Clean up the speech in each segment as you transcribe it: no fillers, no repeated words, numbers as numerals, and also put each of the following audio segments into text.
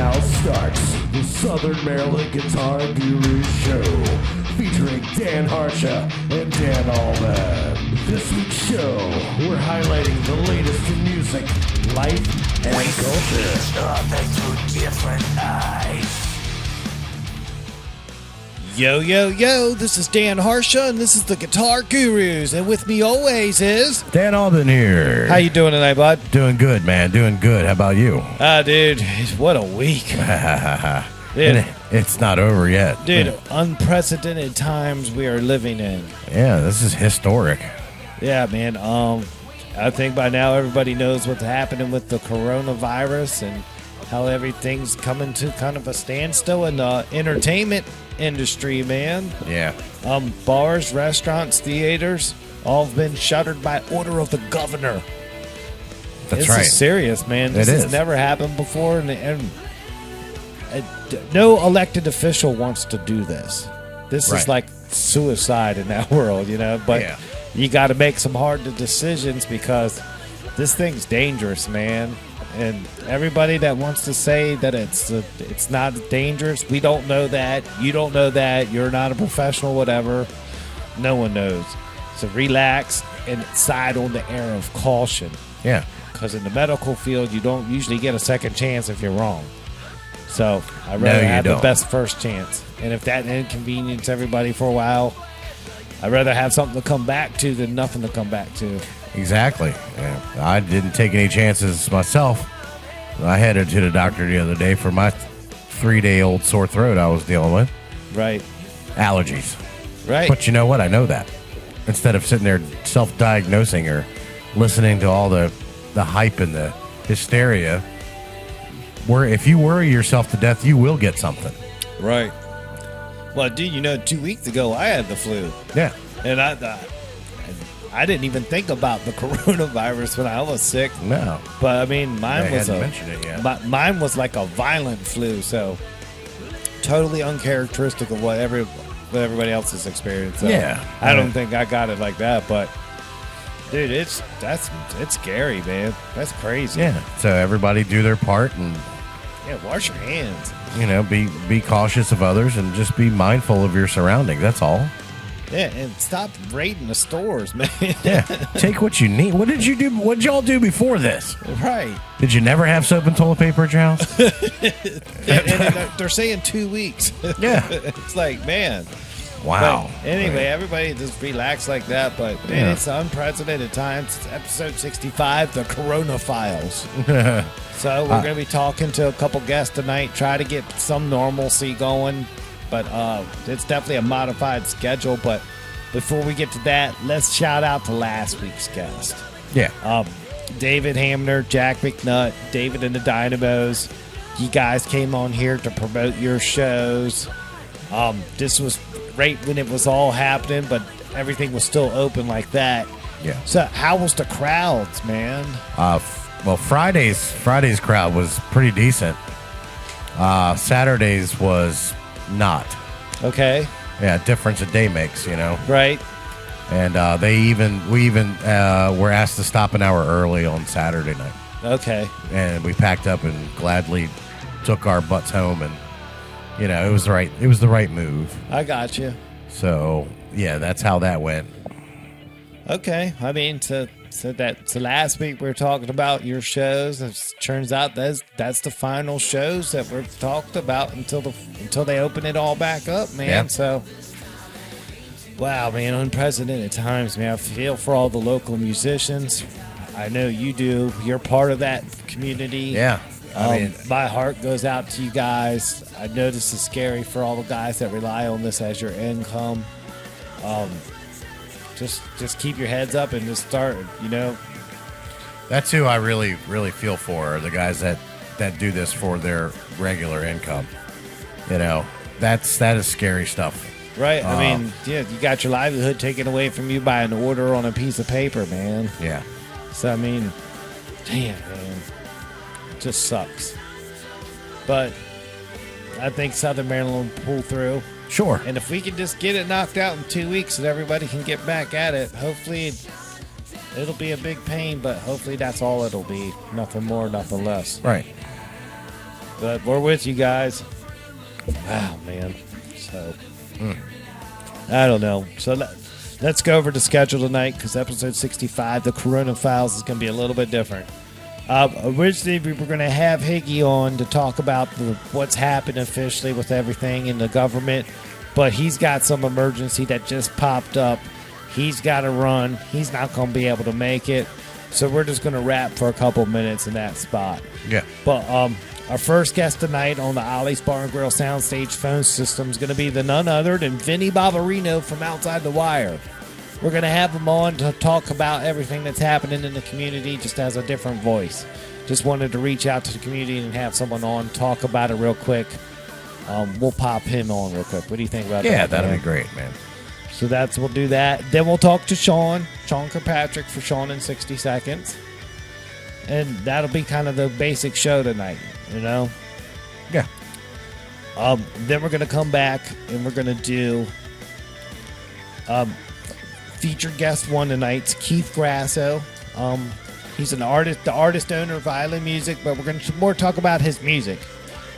now starts the Southern Maryland Guitar Guru Show, featuring Dan Harsha and Dan Allman. This week's show, we're highlighting the latest in music, life, and culture. Through different eyes. Yo, yo, yo, this is Dan Harsha, and this is the Guitar Gurus, and with me always is... Dan Alden here. How you doing tonight, bud? Doing good, man. Doing good. How about you? Dude, what a week. Dude, it's not over yet. Dude, unprecedented times we are living in. Yeah, this is historic. Yeah, man. I think by now everybody knows what's happening with the coronavirus and how everything's coming to kind of a standstill in the entertainment industry, man. Yeah. Bars, restaurants, theaters, all have been shuttered by order of the governor. That's this right. This is serious, man. This it has is. never happened before, and no elected official wants to do this. This Right. is like suicide in that world, you know. But Yeah. you got to make some hard decisions because this thing's dangerous, man. And everybody that wants to say that it's not dangerous, we don't know that. You don't know that. You're not a professional, whatever. No one knows. So relax and side on the air of caution. Yeah. Because in the medical field, you don't usually get a second chance if you're wrong. So I'd No, rather you have the don't. best first chance. And if that inconveniences everybody for a while, I'd rather have something to come back to than nothing to come back to. Exactly. Yeah. I didn't take any chances myself. I headed to the doctor the other day for my 3-day-old sore throat I was dealing with. Right. Allergies. Right. But you know what? I know that. Instead of sitting there self-diagnosing or listening to all the hype and the hysteria, if you worry yourself to death, you will get something. Right. Well, dude, 2 weeks ago, I had the flu. Yeah. And I didn't even think about the coronavirus when I was sick. No. But, I mean, mine was hadn't mentioned it yet. Mine was like a violent flu, so totally uncharacteristic of what everybody else has experienced. So Yeah. I don't think I got it like that, but dude, it's scary, man. That's crazy. Yeah. So everybody do their part and, Yeah, wash your hands. be cautious of others and just be mindful of your surroundings. That's all. Yeah, and stop raiding the stores, man. Yeah. Take what you need. What did you do? What did y'all do before this? Right. Did you never have soap and toilet paper at your house? And they're saying 2 weeks. Yeah. It's like, man. Wow. But anyway, everybody just relax like that. But man, Yeah. it's unprecedented times. It's episode 65, the Corona Files. So we're going to be talking to a couple guests tonight, try to get some normalcy going. But it's definitely a modified schedule. But before we get to that, let's shout out to last week's guest. Yeah. David Hamner, Jack McNutt, David and the Dynamos. You guys came on here to promote your shows. This was right when it was all happening, but everything was still open like that. Yeah. So how was the crowds, man? Well, Friday's crowd was pretty decent. Saturday's was not. Okay. Yeah, difference a day makes, Right. And we even were asked to stop an hour early on Saturday night. Okay. And we packed up and gladly took our butts home, and it was the right move. I got you. So yeah, that's how that went. Okay. I mean, so last week we were talking about your shows. It turns out that's the final shows that were talked about until they open it all back up, man. Yeah. So, wow, man, unprecedented times, man. I feel for all the local musicians. I know you do. You're part of that community. Yeah. My heart goes out to you guys. I know this is scary for all the guys that rely on this as your income. Just keep your heads up and just start, That's who I really, really feel for, are the guys that do this for their regular income. That is scary stuff. Right. I mean, yeah, you got your livelihood taken away from you by an order on a piece of paper, man. Yeah. So, I mean, damn, man. It just sucks. But I think Southern Maryland will pull through. Sure. And if we can just get it knocked out in 2 weeks and everybody can get back at it, hopefully it'll be a big pain, but hopefully that's all it'll be. Nothing more, nothing less. Right. But we're with you guys. Wow, man. So, I don't know. So let's go over the schedule tonight because episode 65, the Corona Files, is going to be a little bit different. Originally, we were going to have Higgy on to talk about what's happened officially with everything in the government, but he's got some emergency that just popped up. He's got to run. He's not going to be able to make it. So we're just going to wrap for a couple minutes in that spot. Yeah. But our first guest tonight on the Ollie's Bar and Grill Soundstage phone system is going to be none other than Vinny Bobarino from Outside the Wire. We're going to have him on to talk about everything that's happening in the community, just as a different voice. Just wanted to reach out to the community and have someone on, talk about it real quick. We'll pop him on real quick. What do you think about that? Yeah, that'd man? be great, man. So we'll do that. Then we'll talk to Sean Kirkpatrick for Sean in 60 seconds. And that'll be kind of the basic show tonight, you know? Yeah. Then we're going to come back and we're going to do featured guest one tonight's Keith Grasso. He's an artist, the artist owner of Island Music, but we're going to more talk about his music,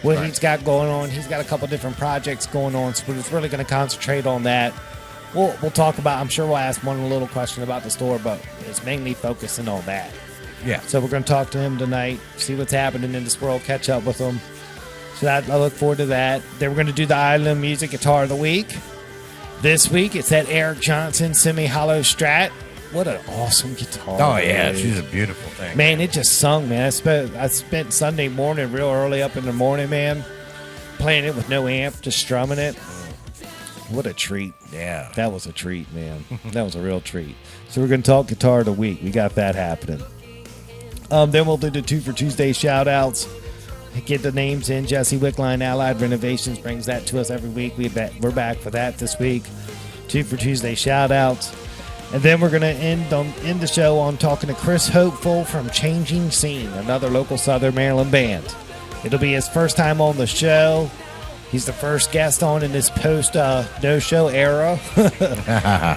what he's got going on. He's got a couple different projects going on, so we're just really going to concentrate on that. We'll talk about, I'm sure we'll ask one little question about the store, but it's mainly focusing on that. Yeah. So we're going to talk to him tonight, see what's happening in this world, catch up with him. So I look forward to that. Then we're going to do the Island Music Guitar of the Week. This week, it's that Eric Johnson semi-hollow Strat. What an awesome guitar. Oh, yeah. dude. She's a beautiful thing. Man, it just sung, man. I spent Sunday morning real early up in the morning, man, playing it with no amp, just strumming it. What a treat. Yeah. That was a treat, man. That was a real treat. So we're going to talk Guitar of the Week. We got that happening. Then we'll do the 2 for Tuesday shout-outs. Get the names in. Jesse Wickline, Allied Renovations, brings that to us every week. We're back for that this week. 2 for Tuesday shout-outs. And then we're going to end the show on talking to Chris Hopeful from Changing Scene, another local Southern Maryland band. It'll be his first time on the show. He's the first guest on in this post-no-show era.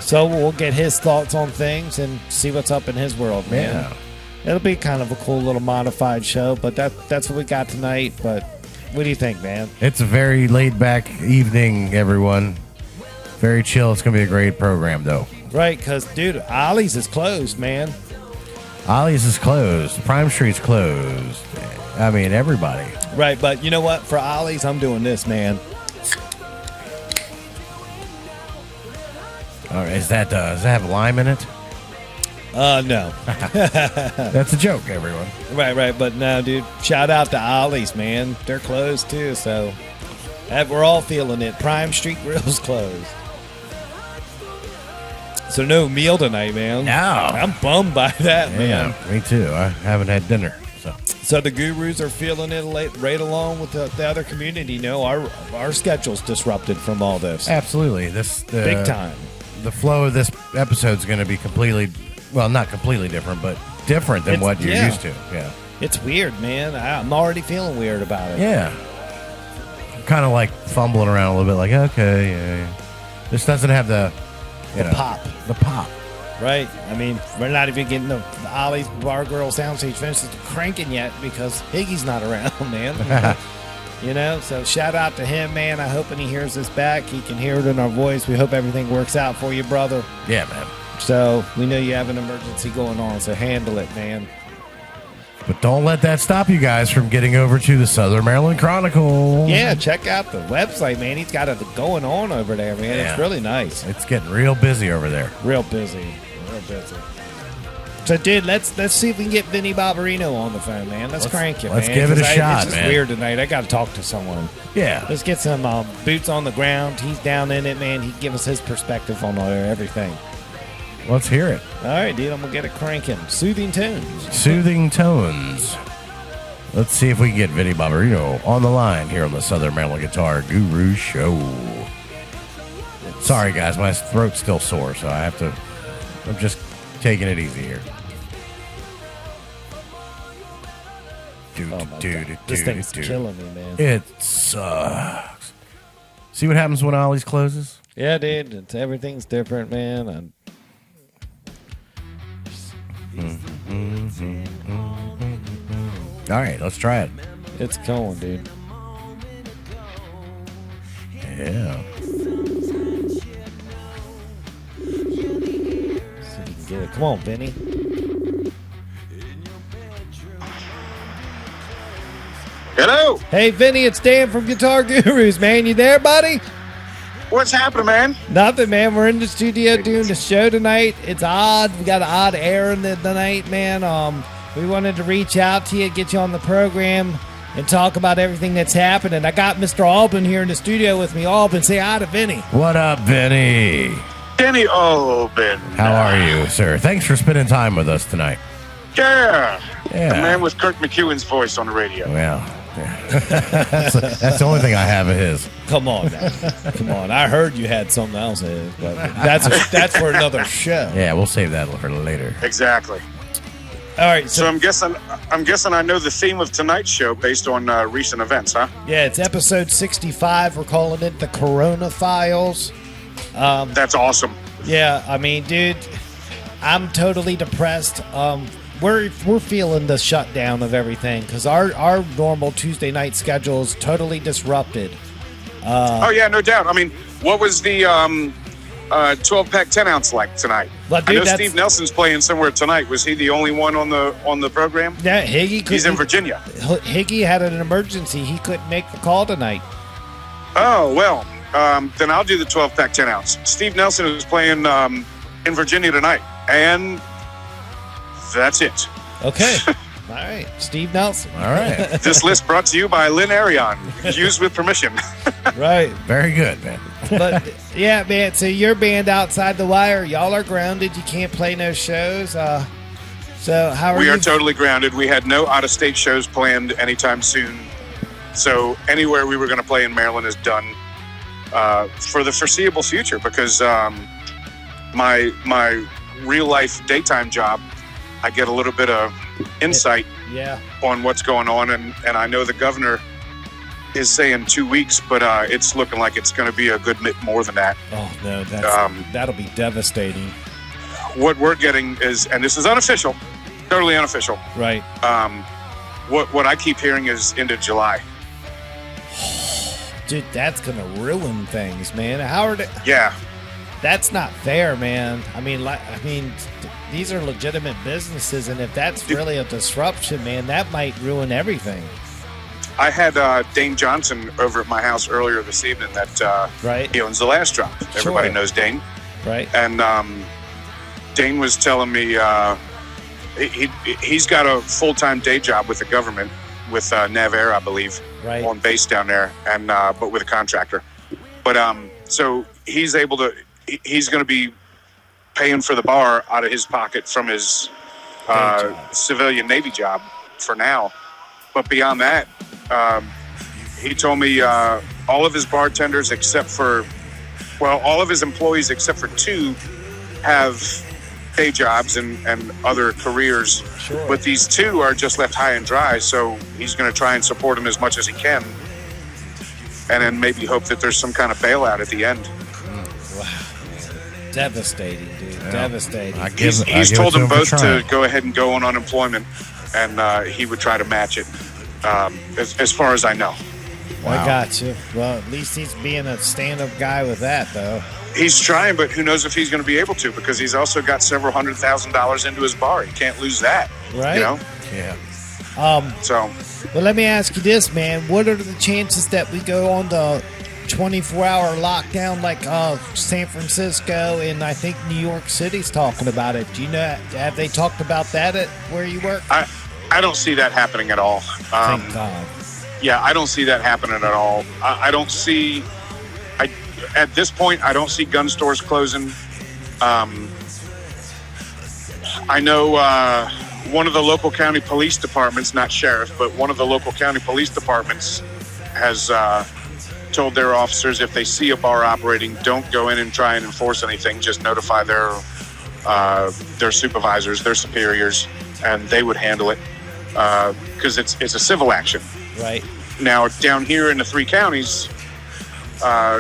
So we'll get his thoughts on things and see what's up in his world, man. Yeah. It'll be kind of a cool little modified show, but that's what we got tonight. But what do you think, man? It's a very laid-back evening, everyone. Very chill. It's going to be a great program, though. Right, because, dude, Ollie's is closed, man. Ollie's is closed. Prime Street's closed. I mean, everybody. Right, but you know what? For Ollie's, I'm doing this, man. All right, does that have lime in it? No. That's a joke, everyone. Right, but no, dude. Shout out to Ollie's, man. They're closed, too, so we're all feeling it. Prime Street Grill's closed. So no meal tonight, man. No. I'm bummed by that, man. Yeah, me too. I haven't had dinner. So the gurus are feeling it right along with the other community. You know, our schedule's disrupted from all this. Absolutely. Big time. The flow of this episode is going to be not completely different, but different than what you're used to. Yeah. It's weird, man. I'm already feeling weird about it. Yeah. I'm kind of like fumbling around a little bit, like, okay, yeah. This doesn't have the pop. The pop. Right. I mean, we're not even getting the Ollie's Bar Girl Soundstage finishes cranking yet because Higgy's not around, man. You know, so shout out to him, man. I hope when he hears this back, he can hear it in our voice. We hope everything works out for you, brother. Yeah, man. So we know you have an emergency going on, so handle it, man. But don't let that stop you guys from getting over to the Southern Maryland Chronicle. Yeah, check out the website, man. He's got it going on over there, man. Yeah. It's really nice. It's getting real busy over there. Real busy. So, dude, let's see if we can get Vinny Bobarino on the phone, man. Let's crank it, man. Let's give it a shot, it's just man. weird tonight. I got to talk to someone. Yeah. Let's get some boots on the ground. He's down in it, man. He can give us his perspective on everything. Let's hear it. All right, dude. I'm going to get it cranking. Soothing tunes. Soothing tones. Let's see if we can get Vinny Bobarino on the line here on the Southern Maryland Guitar Guru Show. Sorry, guys. My throat's still sore, so I'm just taking it easy here. This thing's killing me, man. It sucks. See what happens when Ollie's closes? Yeah, dude. Everything's different, man. All right, let's try it. It's going, dude. Yeah. See if you can get it. Come on, Vinny. Hello. Hey, Vinny, it's Dan from Guitar Gurus, man. You there, buddy? What's happening, man? Nothing, man. We're in the studio doing the show tonight. It's odd. We got an odd air in the night, man. We wanted to reach out to you, get you on the program, and talk about everything that's happening. I got Mr. Alban here in the studio with me. Alban, say hi to Vinny. What up, Vinny? Danny Albin. How are you, sir? Thanks for spending time with us tonight. Yeah. Yeah. The man with Kirk McEwen's voice on the radio. Well, yeah. that's the only thing I have of his. Come on, now. Come on. I heard you had something else, but that's for another show. Yeah, we'll save that for later. Exactly. All right. So I'm guessing I know the theme of tonight's show based on recent events, huh? Yeah, it's episode 65. We're calling it the Corona Files. That's awesome. Yeah, I mean, dude, I'm totally depressed. We're feeling the shutdown of everything because our normal Tuesday night schedule is totally disrupted. Oh yeah, no doubt. I mean, what was the 12-pack 10-ounce like tonight? Well, dude, I know Steve Nelson's playing somewhere tonight. Was he the only one on the program? Yeah, Higgy. He's in Virginia. Higgy had an emergency. He couldn't make the call tonight. Oh well, then I'll do the 12-pack 10-ounce. Steve Nelson is playing in Virginia tonight, and that's it. Okay. All right. Steve Nelson. All right. This list brought to you by Lynn Arion. Used with permission. Right. Very good, man. But, yeah, man, so your band Outside the Wire, y'all are grounded. You can't play no shows. So how are you? We are totally grounded. We had no out-of-state shows planned anytime soon. So anywhere we were going to play in Maryland is done for the foreseeable future because my real-life daytime job, I get a little bit of insight on what's going on, and I know the governor is saying 2 weeks, but it's looking like it's going to be a good bit more than that. Oh, no, that'll be devastating. What we're getting is, and this is unofficial, totally unofficial. Right. What I keep hearing is into July. Dude, that's going to ruin things, man. Howard. Yeah. That's not fair, man. I mean, these are legitimate businesses, and if that's really a disruption, man, that might ruin everything. I had Dane Johnson over at my house earlier this evening. That right. He owns The Last Drop. Everybody knows Dane, right? And Dane was telling me he's got a full-time day job with the government with NavAir, I believe, right, on base down there, and but with a contractor. But so he's able to. He's going to be paying for the bar out of his pocket from his civilian Navy job for now. But beyond that, he told me all of his bartenders all of his employees except for 2 have day jobs and other careers. Sure. But these 2 are just left high and dry, so he's going to try and support them as much as he can. And then maybe hope that there's some kind of bailout at the end. Wow. Devastating, dude. Yeah. Devastating. He's told them both to go ahead and go on unemployment, and he would try to match it, as far as I know. Wow. I got you. Well, at least he's being a stand-up guy with that, though. He's trying, but who knows if he's going to be able to, because he's also got several $100,000 into his bar. He can't lose that. Right. You know? Yeah. Well, let me ask you this, man. What are the chances that we go on the 24-hour lockdown like San Francisco and I think New York City's talking about it? Do you know, have they talked about that at where you work? I don't see that happening at all. Thank God. Yeah, I don't see that happening at all. I don't see, at this point, I don't see gun stores closing. I know one of the local county police departments, not sheriff, but one of the local county police departments has told their officers if they see a bar operating, don't go in and try and enforce anything. Just notify their supervisors, their superiors, and they would handle it because it's a civil action. Right. Now, down here in the 3 counties,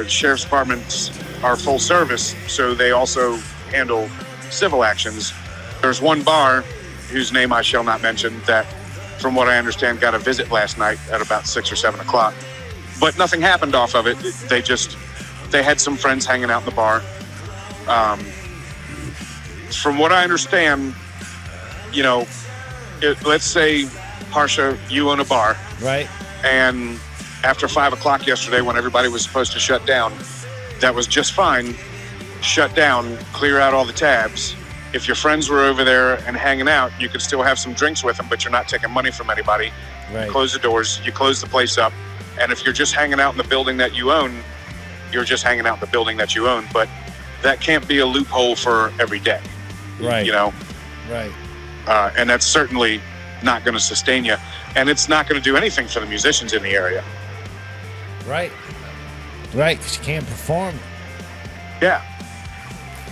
sheriff's departments are full service, so they also handle civil actions. There's one bar, whose name I shall not mention, that, from what I understand, got a visit last night at about 6 or 7 o'clock. but nothing happened off of it. They had some friends hanging out in the bar. From what I understand, you know, let's say, Harsha, you own a bar. Right. And after 5 o'clock yesterday, when everybody was supposed to shut down, that was just fine. Shut down, clear out all the tabs. If your friends were over there and hanging out, you could still have some drinks with them, but you're not taking money from anybody. Right. You close the doors, you close the place up. And if you're just hanging out in the building that you own, you're just hanging out in the building that you own. But that can't be a loophole for every day. Right. You know? Right. And that's certainly not going to sustain you. And it's not going to do anything for the musicians in the area. Right. Right, because you can't perform. Yeah.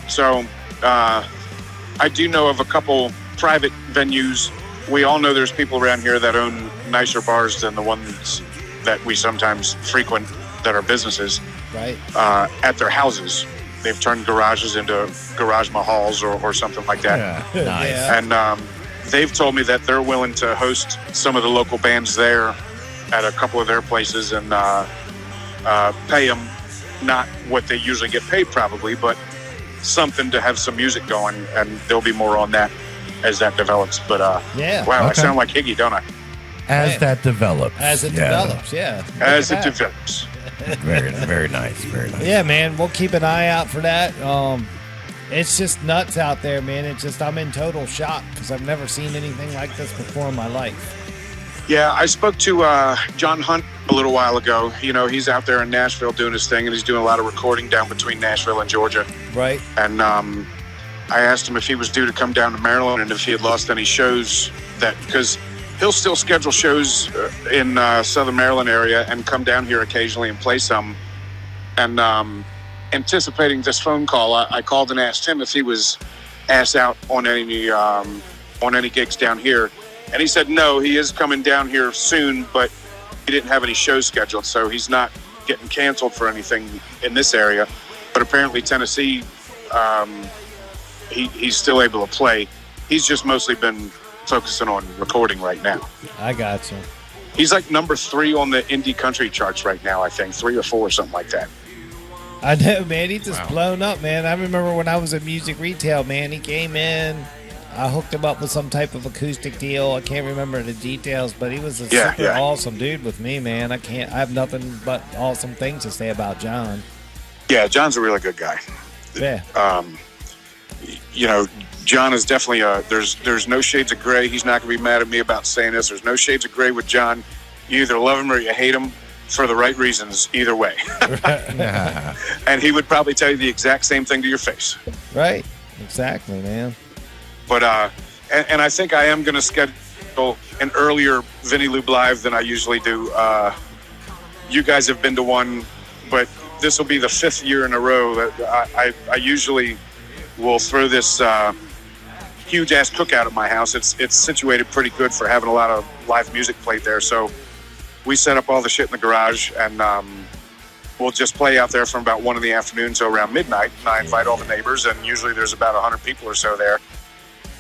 So, I do know of a couple private venues. We all know there's people around here that own nicer bars than the ones that we sometimes frequent that are businesses. Right. At their houses. They've turned garages into garage mahals or something like that. Yeah, nice. Yeah. And they've told me that they're willing to host some of the local bands there at a couple of their places and pay them not what they usually get paid probably, but something to have some music going, and there'll be more on that as that develops. But Yeah. wow, I Okay. sound like Higgy, don't I? As Man. that develops. As it Yeah. develops, yeah. As Look it at that. develops. Very, very nice. Very nice. Yeah, man, we'll keep an eye out for that. It's just nuts out there, man. It's just, I'm in total shock because I've never seen anything like this before in my life. Yeah, I spoke to John Hunt a little while ago. You know, he's out there in Nashville doing his thing, and he's doing a lot of recording down between Nashville and Georgia. Right. And I asked him if he was due to come down to Maryland and if he had lost any shows because he'll still schedule shows in Southern Maryland area and come down here occasionally and play some. And anticipating this phone call, I called and asked him if he was asked out on any gigs down here. And he said no, he is coming down here soon, but he didn't have any shows scheduled, so he's not getting canceled for anything in this area. But apparently Tennessee, he's still able to play. He's just mostly been focusing on recording right now. I got you. He's like number 3 on the indie country charts right now, I think. 3 or 4 or something like that. I know, man. He's just blown up, man. I remember when I was at music retail, man. He came in. I hooked him up with some type of acoustic deal. I can't remember the details, but he was a super awesome dude with me, man. I have nothing but awesome things to say about John. Yeah, John's a really good guy. Yeah. You know, John is definitely there's no shades of gray. He's not going to be mad at me about saying this. There's no shades of gray with John. You either love him or you hate him for the right reasons, either way. And he would probably tell you the exact same thing to your face. Right. Exactly, man. But, and I think I am going to schedule an earlier Vinny Lube Live than I usually do. You guys have been to one, but this will be the 5th year in a row that I usually will throw this huge ass cookout at my house. It's situated pretty good for having a lot of live music played there. So we set up all the shit in the garage, and we'll just play out there from about 1 in the afternoon to around midnight. And I invite all the neighbors, and usually there's about 100 people or so there.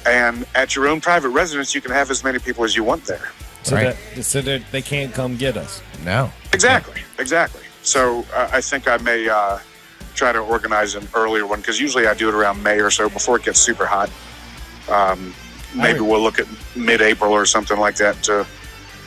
And at your own private residence, you can have as many people as you want there. So, Right. so that they can't come get us. No. Exactly. So I think I may try to organize an earlier one, because usually I do it around May or so before it gets super hot. Maybe we'll look at mid-April or something like that to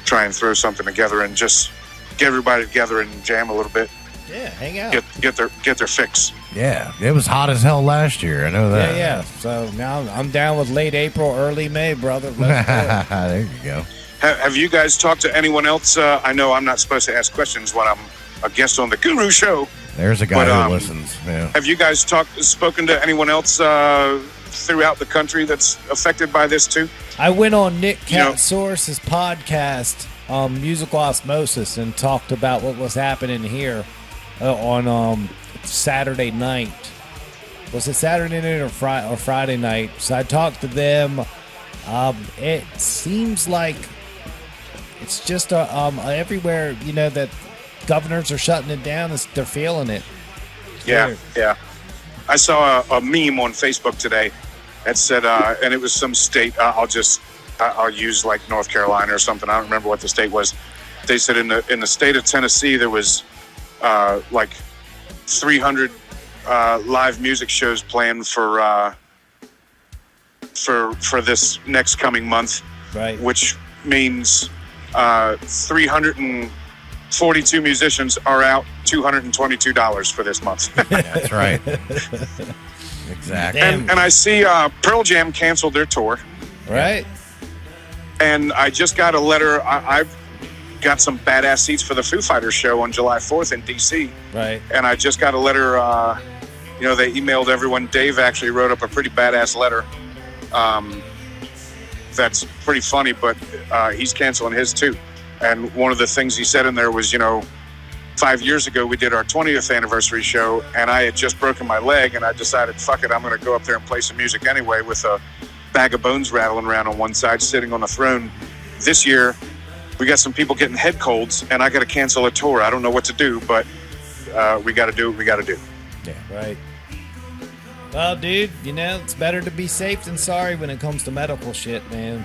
try and throw something together and just get everybody together and jam a little bit. Yeah, hang out. Get their fix. Yeah, it was hot as hell last year. I know that. Yeah. So now I'm down with late April, early May, brother. Let's do it. There you go. Have you guys talked to anyone else? I know I'm not supposed to ask questions when I'm a guest on the Guru Show. There's a guy But, who listens. Yeah. Have you guys spoken to anyone else throughout the country that's affected by this too? I went on Nick You know- Catsource's podcast, Musical Osmosis, and talked about what was happening here on Saturday night. Was it Saturday night or Friday night? So I talked to them. It seems like it's just everywhere, you know, that governors are shutting it down. They're feeling it. Yeah. I saw a meme on Facebook today that said, and it was some state. I'll use like North Carolina or something. I don't remember what the state was. they said in the state of Tennessee there was like 300 live music shows planned for this next coming month, Right. which means 342 musicians are out $222 for this month. That's right. Exactly. Damn. And I see Pearl Jam canceled their tour. Right. And I just got a letter. I've got some badass seats for the Foo Fighters show on July 4th in D.C. Right. And I just got a letter. They emailed everyone. Dave actually wrote up a pretty badass letter. That's pretty funny, but he's canceling his too. And one of the things he said in there was, 5 years ago we did our 20th anniversary show, and I had just broken my leg, and I decided, fuck it, I'm going to go up there and play some music anyway with a bag of bones rattling around on one side, sitting on the throne. This year, we got some people getting head colds, and I got to cancel a tour. I don't know what to do, but we got to do what we got to do. Yeah. Right. Well, dude, it's better to be safe than sorry when it comes to medical shit, man.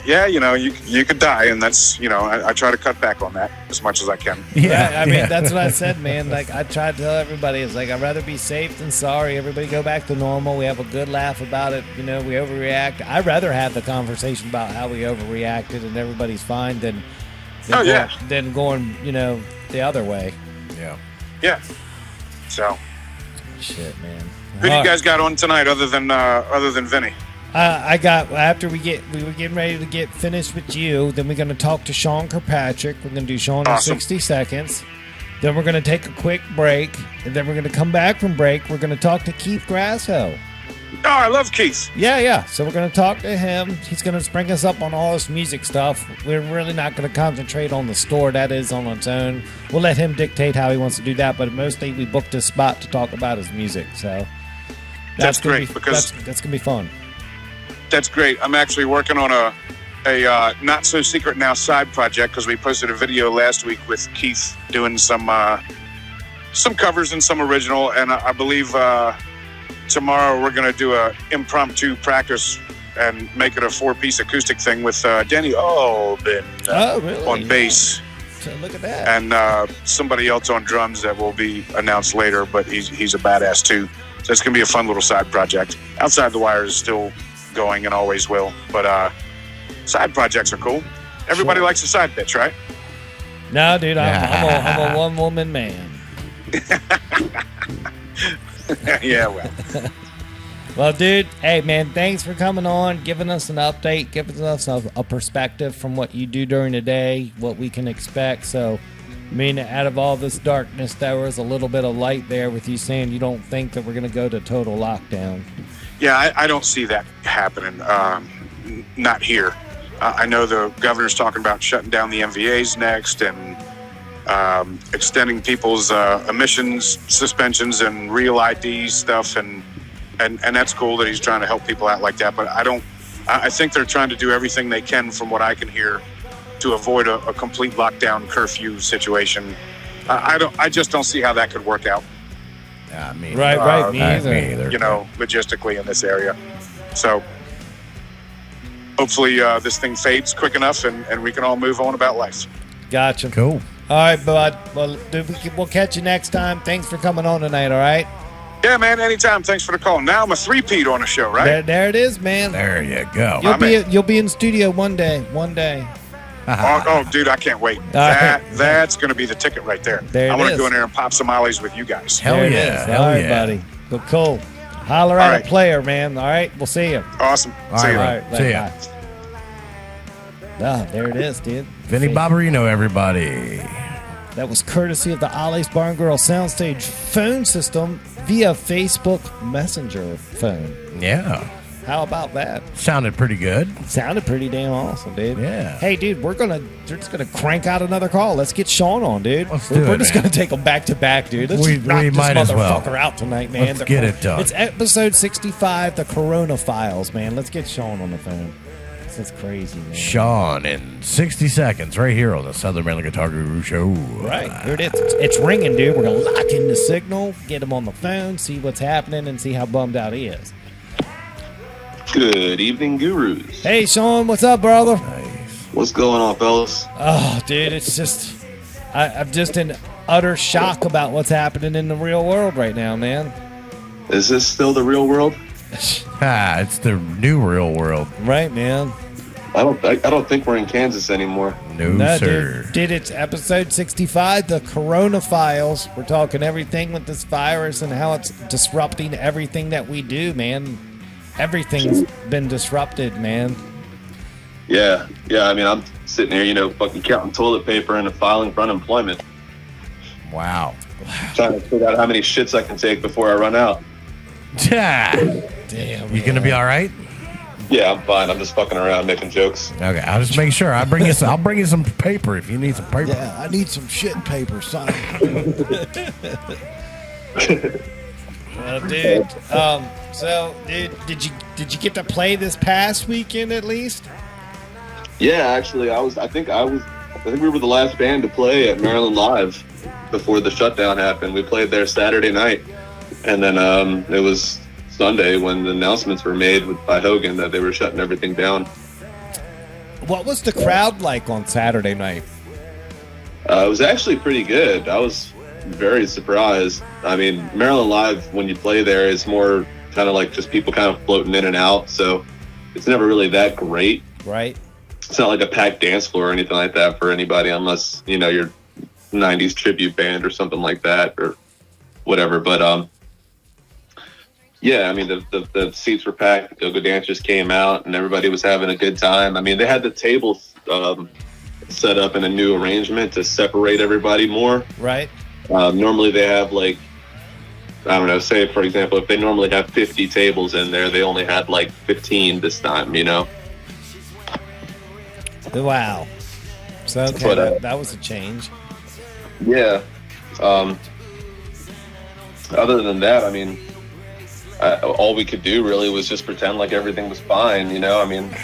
Yeah, you could die, and that's, I try to cut back on that as much as I can. Yeah, I mean, that's what I said, man. Like, I try to tell everybody, it's like, I'd rather be safe than sorry. Everybody go back to normal. We have a good laugh about it. We overreact. I'd rather have the conversation about how we overreacted and everybody's fine than going, the other way. Yeah. Yeah. So, shit, man. who do you guys got on tonight other than Vinny? I got, after we were getting ready to get finished with you, then we're going to talk to Sean Kirkpatrick. We're going to do Sean in 60 seconds. Then we're going to take a quick break. And then we're going to come back from break. We're going to talk to Keith Grasso. Oh, I love Keith. Yeah. So we're going to talk to him. He's going to bring us up on all this music stuff. We're really not going to concentrate on the store. That is on its own. We'll let him dictate how he wants to do that. But mostly we booked this spot to talk about his music. So that's great, because that's going to be fun. That's great. I'm actually working on a not so secret now side project, because we posted a video last week with Keith doing some covers and some original, and I believe tomorrow we're going to do a impromptu practice and make it a 4-piece acoustic thing with Danny Albin really? on bass. So look at that. And somebody else on drums that will be announced later, but he's a badass too. So it's going to be a fun little side project. Outside the Wire is still going and always will, but side projects are cool. Everybody likes a side bitch, right? No, dude, I'm a one-woman man. Yeah, well. Well, dude, hey, man, thanks for coming on, giving us an update, giving us a perspective from what you do during the day, what we can expect. So, I mean, out of all this darkness, there was a little bit of light there with you saying you don't think that we're going to go to total lockdown. Yeah, I don't see that happening. Not here. I know the governor's talking about shutting down the MVAs next and extending people's emissions suspensions and real ID stuff, and that's cool that he's trying to help people out like that. But I think they're trying to do everything they can, from what I can hear, to avoid a complete lockdown curfew situation. I just don't see how that could work out. Me either. Logistically in this area. So hopefully this thing fades quick enough and we can all move on about life. Gotcha. Cool. All right, bud. Well, dude, we'll catch you next time. Thanks for coming on tonight, all right? Yeah, man, anytime. Thanks for the call. Now I'm a 3-peat on the show, right? There it is, man. There you go. You'll be in studio one day. Oh, dude, I can't wait. That's going to be the ticket right there. I want to go in there and pop some ollies with you guys. Hell there yeah. It is. All right, buddy. Well, cool. Holler at a player, man. All right, we'll see you. Awesome. See you. All right, see ya. There it is, dude. Vinny Bobarino, everybody. That was courtesy of the Ollie's Barn Girl Soundstage phone system via Facebook Messenger phone. Yeah. How about that? Sounded pretty good. Sounded pretty damn awesome, dude. Yeah. Hey, dude, we're just gonna crank out another call. Let's get Sean on, dude. We're just gonna take them back to back, dude. Let's we knock this might as well. motherfucker out tonight, man. Let's get it done. It's episode 65, the Corona Files, man. Let's get Sean on the phone. That's crazy, man. Sean in 60 seconds, right here on the Southern Maryland Guitar Guru Show. Right, here it is. It's ringing, dude. We're gonna lock in the signal, get him on the phone, see what's happening, and see how bummed out he is. Good evening, gurus. Hey, Sean, what's up, brother? Nice. What's going on, fellas? Oh, dude, it's just I'm just in utter shock about what's happening in the real world right now, man. Is this still the real world? It's the new real world. Right, man. I don't think we're in Kansas anymore. No, sir. Dude, it's episode 65, the Corona Files. We're talking everything with this virus and how it's disrupting everything that we do, man. Everything's been disrupted, man. Yeah. I mean, I'm sitting here, fucking counting toilet paper and filing for unemployment. Wow. Trying to figure out how many shits I can take before I run out. Damn. You gonna be all right? Yeah, I'm fine. I'm just fucking around making jokes. Okay, I'll just make sure. I'll bring you some paper if you need some paper. Yeah, I need some shit paper, son. Dude. So, dude, did you get to play this past weekend at least? Yeah, actually, I think we were the last band to play at Maryland Live before the shutdown happened. We played there Saturday night, and then it was Sunday when the announcements were made by Hogan that they were shutting everything down. What was the crowd like on Saturday night? It was actually pretty good. I was very surprised. I mean, Maryland Live, when you play there, is more kind of like just people kind of floating in and out, so it's never really that great. Right. It's not like a packed dance floor or anything like that for anybody, unless you're 90s tribute band or something like that or whatever. But yeah, I mean the seats were packed. The go-go dancers came out and everybody was having a good time. I mean, they had the tables set up in a new arrangement to separate everybody more. Right. Normally they have like, I don't know, say for example, if they normally have 50 tables in there, they only had like 15 this time, Wow. So okay, But, that was a change. Yeah. Other than that, I mean, all we could do really was just pretend like everything was fine, I mean,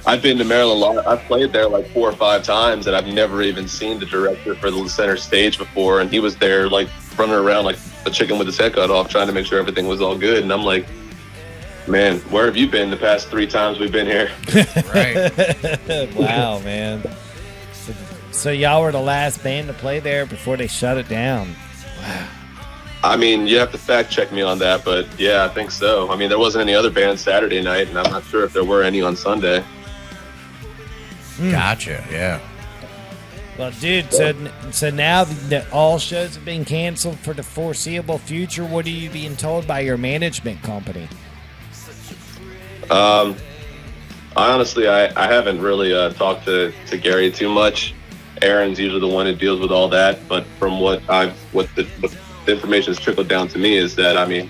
I've been to Maryland Live. I've played there like 4 or 5 times, and I've never even seen the director for the center stage before, and he was there like running around like a chicken with his head cut off, trying to make sure everything was all good. And I'm like, man, where have you been the past 3 times we've been here? Right. Wow, man. So y'all were the last band to play there before they shut it down. Wow. I mean, you have to fact check me on that, but yeah, I think so. I mean, there wasn't any other bands Saturday night, and I'm not sure if there were any on Sunday. Gotcha. Yeah. Well, dude, so now that all shows have been canceled for the foreseeable future, what are you being told by your management company? I honestly, I haven't really talked to Gary too much. Aaron's usually the one who deals with all that, but from what the information has trickled down to me is that, I mean,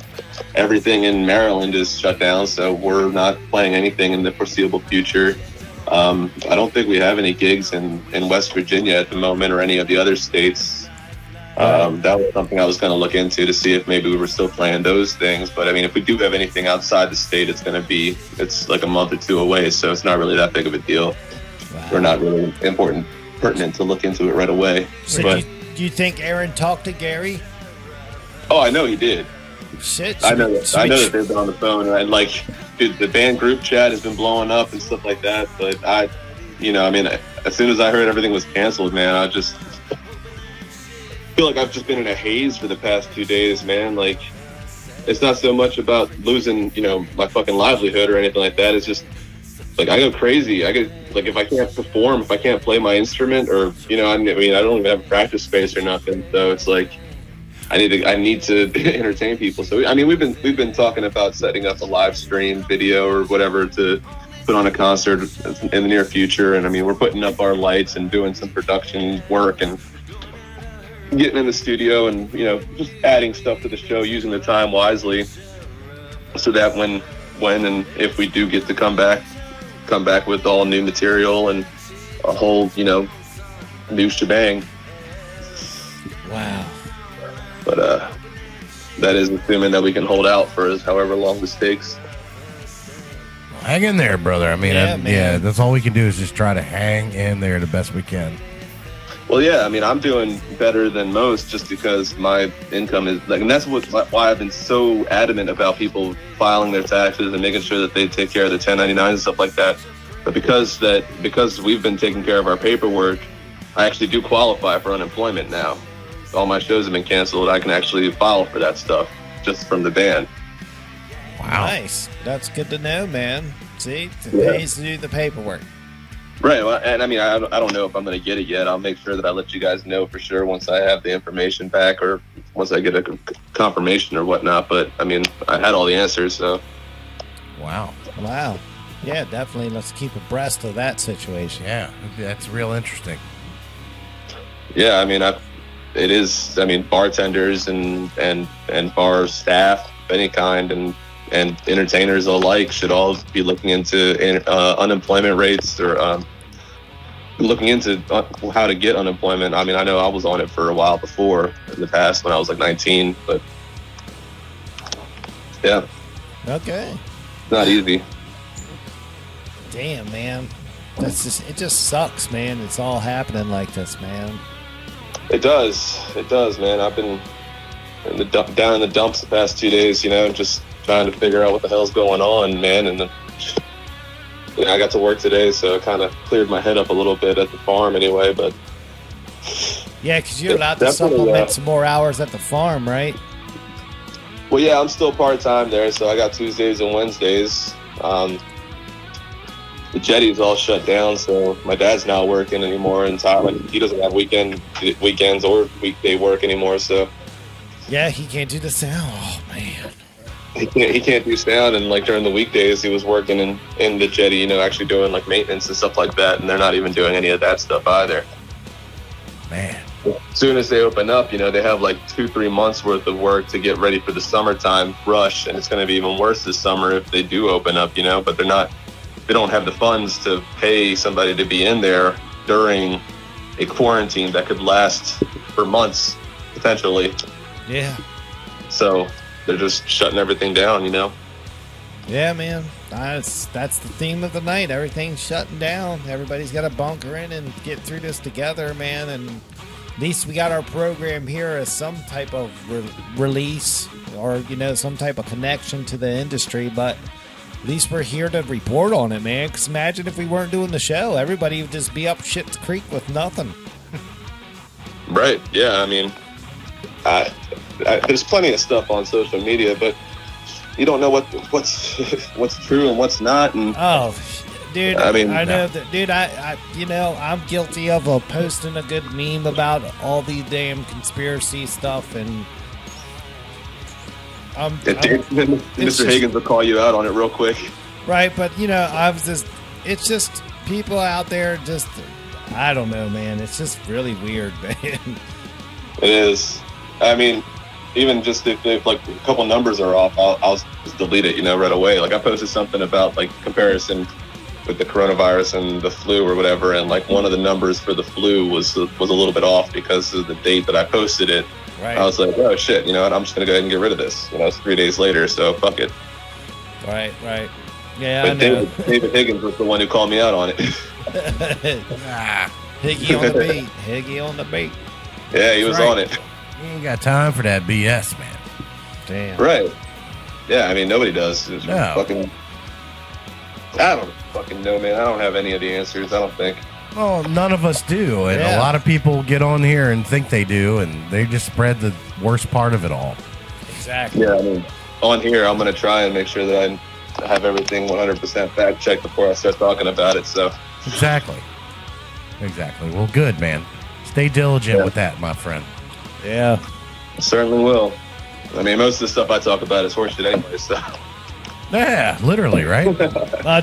everything in Maryland is shut down, so we're not playing anything in the foreseeable future. I don't think we have any gigs in West Virginia at the moment or any of the other states. That was something I was going to look into to see if maybe we were still playing those things. But I mean, if we do have anything outside the state, it's like a month or 2 away, so it's not really that big of a deal. Wow. We're not really pertinent to look into it right away. So But do you think Aaron talked to Gary? oh, I know he did. Shit. I know that they've been on the phone, and like, dude, the band group chat has been blowing up and stuff like that. But I mean, as soon as I heard everything was canceled, man, I just feel like I've just been in a haze for the past 2 days, man. Like, it's not so much about losing, my fucking livelihood or anything like that. It's just like I go crazy. I get like, if I can't perform, if I can't play my instrument, or I don't even have a practice space or nothing. So it's like I need to entertain people. So I mean, we've been talking about setting up a live stream video or whatever to put on a concert in the near future. And I mean, we're putting up our lights and doing some production work and getting in the studio and just adding stuff to the show, using the time wisely, so that when and if we do get to come back with all new material and a whole new shebang. Wow. But that is assuming that we can hold out for however long this takes. Hang in there, brother. I mean, man. that's all we can do is just try to hang in there the best we can. Well, yeah, I mean, I'm doing better than most just because my income is like, and that's why I've been so adamant about people filing their taxes and making sure that they take care of their 1099s and stuff like that. But because we've been taking care of our paperwork, I actually do qualify for unemployment now. All my shows have been canceled. I can actually file for that stuff just from the band. Wow. Nice. That's good to know, man. See, it Yeah. pays to do the paperwork. Right. Well, and I mean, I don't know if I'm going to get it yet. I'll make sure that I let you guys know for sure once I have the information back or once I get a confirmation or whatnot. But I mean, I had all the answers, so. Wow. Wow. Yeah, definitely. Let's keep abreast of that situation. Yeah, that's real interesting. Yeah, I mean, it is. I mean, bartenders and bar staff of any kind and entertainers alike should all be looking into unemployment rates or looking into how to get unemployment. I mean, I know I was on it for a while before in the past when I was like 19, but yeah, Okay. it's not easy. Damn, man. It just sucks, man. It's all happening like this, man. It does, man. I've been down in the dumps the past 2 days, just trying to figure out what the hell's going on, man. And then, I got to work today, so it kind of cleared my head up a little bit at the farm anyway. But Yeah, because you're allowed to Definitely, supplement some more hours at the farm, right? well, yeah, I'm still part-time there, so I got Tuesdays and Wednesdays. The jetty's all shut down, so my dad's not working anymore. And he doesn't have weekends or weekday work anymore, so Yeah, he can't do the sound. Oh, man. he can't do sound. And like during the weekdays, he was working in the jetty, actually doing like maintenance and stuff like that. And they're not even doing any of that stuff either. Man. As soon as they open up, they have like 2-3 months worth of work to get ready for the summertime rush, and it's going to be even worse this summer if they do open up. But they don't have the funds to pay somebody to be in there during a quarantine that could last for months, potentially. Yeah. So they're just shutting everything down, Yeah, man. That's the theme of the night. Everything's shutting down. Everybody's got to bunker in and get through this together, man. And at least we got our program here as some type of release or, some type of connection to the industry. But at least we're here to report on it, man. Because imagine if we weren't doing the show. Everybody would just be up shit's creek with nothing. Right. Yeah. I mean, there's plenty of stuff on social media, but you don't know what's true and what's not. And Oh, dude, I mean, I know that, dude. I'm guilty of posting a good meme about all these damn conspiracy stuff, and Mr. Higgins will call you out on it real quick. right. But it's just people out there. Just, I don't know, man. It's just really weird, man. It is. I mean, even just if like a couple numbers are off, I'll just delete it, right away. Like I posted something about like comparison with the coronavirus and the flu or whatever, and like one of the numbers for the flu was a little bit off because of the date that I posted it. Right. I was like, oh shit, I'm just gonna go ahead and get rid of this. It's 3 days later, so fuck it. Right. Yeah, But I know. David Higgins was the one who called me out on it. Higgy on the beat. Higgy on the beat. Yeah, he was Right. on it. You ain't got time for that BS, man. Damn. Right. Yeah, I mean, nobody does. It's No. fucking, I don't fucking know, man. I don't have any of the answers, I don't think. Well, none of us do, and Yeah. a lot of people get on here and think they do, and they just spread the worst part of it all. Exactly. Yeah, I mean, on here, I'm going to try and make sure that I have everything 100% fact checked before I start talking about it, so. Exactly. Well, good, man. Stay diligent Yeah. with that, my friend. Yeah. Certainly will. I mean, most of the stuff I talk about is horseshit anyway, so. Yeah, literally, right?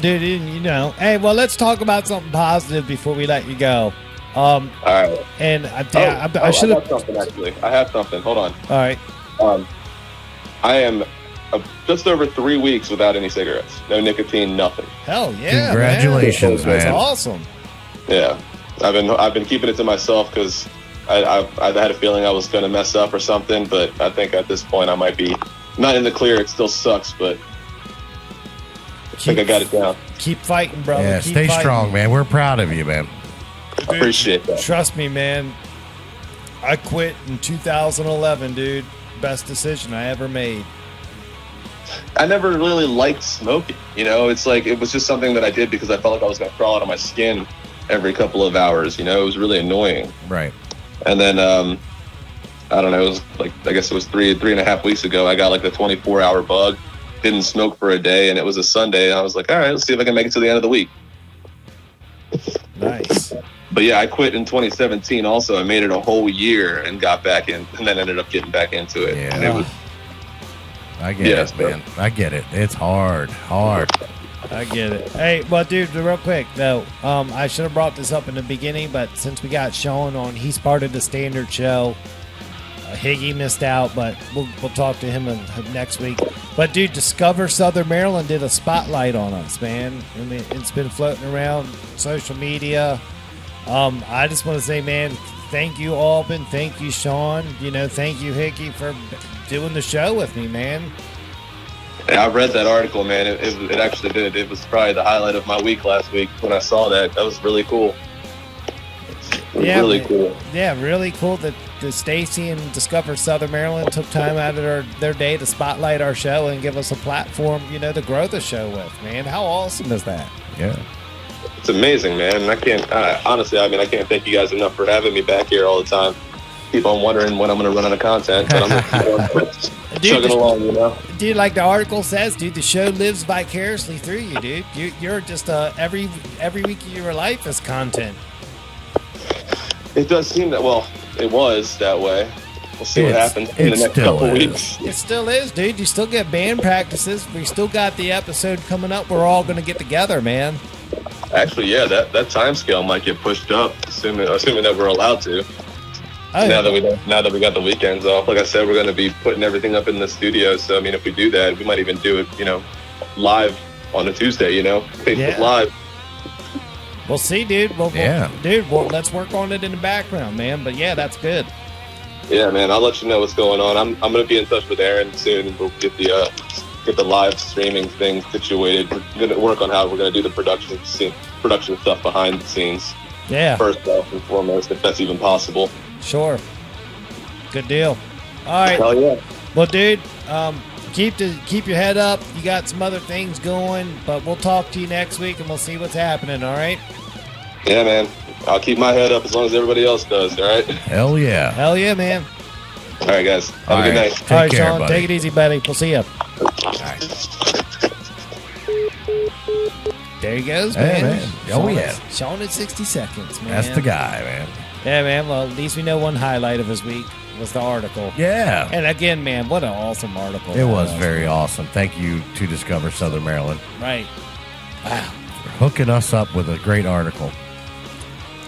Dude, Hey, well, let's talk about something positive before we let you go. All right. And I should have have. something, actually. I have something. Hold on. All right. I am just over 3 weeks without any cigarettes. No nicotine, nothing. Hell yeah. Congratulations, man. That's man. awesome. Yeah. I've been keeping it to myself because I had a feeling I was going to mess up or something, but I think at this point I might be not in the clear. It still sucks, but I think I got it down. Keep fighting, brother. Yeah, Keep stay fighting. strong, man. We're proud of you, man. I appreciate that. Trust me, man. I quit in 2011, dude. Best decision I ever made. I never really liked smoking. You know, it's like it was just something that I did because I felt like I was going to crawl out of my skin every couple of hours. You know, it was really annoying. Right. And then I don't know. It was like I guess it was 3.5 weeks ago. I got like the 24-hour bug. Didn't smoke for a day, and it was a Sunday. And I was like, all right, let's see if I can make it to the end of the week. Nice. But yeah, I quit in 2017 also. I made it a whole year and got back in, and then ended up getting back into it. Yeah. And it was, I get it, man. I get it. It's hard. I get it. Hey, well, dude, real quick though, I should have brought this up in the beginning, but since we got Sean on, he's part of the standard show. Higgy missed out, but we'll talk to him next week. But dude, Discover Southern Maryland did a spotlight on us, man. I mean, it's been floating around social media. I just want to say, man, thank you, Alban. Thank you, Sean. You know, thank you, Higgy, for doing the show with me, man. Yeah, I read that article, man. It actually did. It was probably the highlight of my week last week when I saw that. That was really cool. Really cool. Yeah, really cool that Stacy and Discover Southern Maryland took time out of their day to spotlight our show and give us a platform, you know, to grow the show with, man. How awesome is that? Yeah. It's amazing, man. And I can't, honestly, I mean, I can't thank you guys enough for having me back here all the time. Keep on wondering when I'm going to run out of content, but I'm chugging along, you know? Dude, like the article says, dude, the show lives vicariously through you, dude. You're just every week of your life is content. It does seem that, well, it was that way. We'll see what happens in the next couple weeks. It still is, dude. You still get band practices. We still got the episode coming up. We're all going to get together, man. Actually, yeah, that time scale might get pushed up, assuming that we're allowed to. Oh, now that we got the weekends off, like I said, we're going to be putting everything up in the studio. So I mean, if we do that, we might even do it, you know, live on a Tuesday. You know, Facebook Live. We'll see, dude. Well, let's work on it in the background, man. But yeah, that's good. Yeah, man. I'll let you know what's going on. I'm going to be in touch with Aaron soon, and we'll get the live streaming thing situated. We're going to work on how we're going to do the production stuff behind the scenes. Yeah. First off and foremost, if that's even possible. Sure. Good deal. All right. Hell yeah. Well, dude, keep your head up. You got some other things going, but we'll talk to you next week and we'll see what's happening. All right. Yeah, man. I'll keep my head up as long as everybody else does. All right. Hell yeah. Hell yeah, man. All right, guys. Have a good night. Take all right, care, Sean. buddy. Take it easy, buddy. We'll see you. There he goes, man. Hey, man. Oh, yeah. Sean in 60 seconds, man. That's the guy, man. Yeah, man. Well, at least we know one highlight of his week was the article. Yeah. And again, man, what an awesome article. It was very awesome. Thank you to Discover Southern Maryland. Right. Wow. For hooking us up with a great article.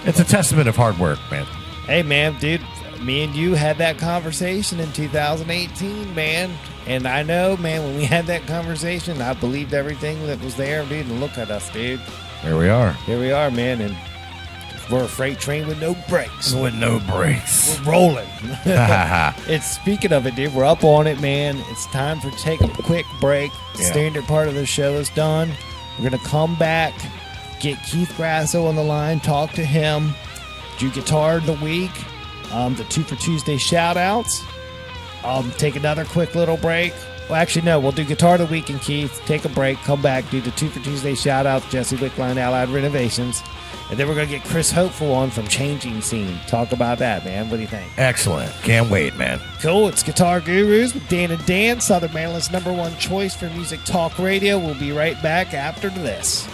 It's a testament of hard work, man. Hey, man, dude, me and you had that conversation in 2018, man. And I know, man, when we had that conversation, I believed everything that was there, dude. And look at us, dude. Here we are. Here we are, man. And we're a freight train with no brakes. With no brakes. We're rolling. It's speaking of it, dude. We're up on it, man. It's time for take a quick break. The standard part of the show is done. We're gonna come back, get Keith Grasso on the line, talk to him, do guitar of the week, the 2 for Tuesday shout outs. Take another quick little break. Well, actually, no. We'll do guitar of the week and Keith. Take a break. Come back. Do the 2 for Tuesday shout outs. Jesse Wickline, Allied Renovations. And then we're going to get Chris Hopeful on from Changing Scene. Talk about that, man. What do you think? Excellent. Can't wait, man. Cool. It's Guitar Gurus with Dan and Dan, Southern Maryland's #1 choice for music talk radio. We'll be right back after this.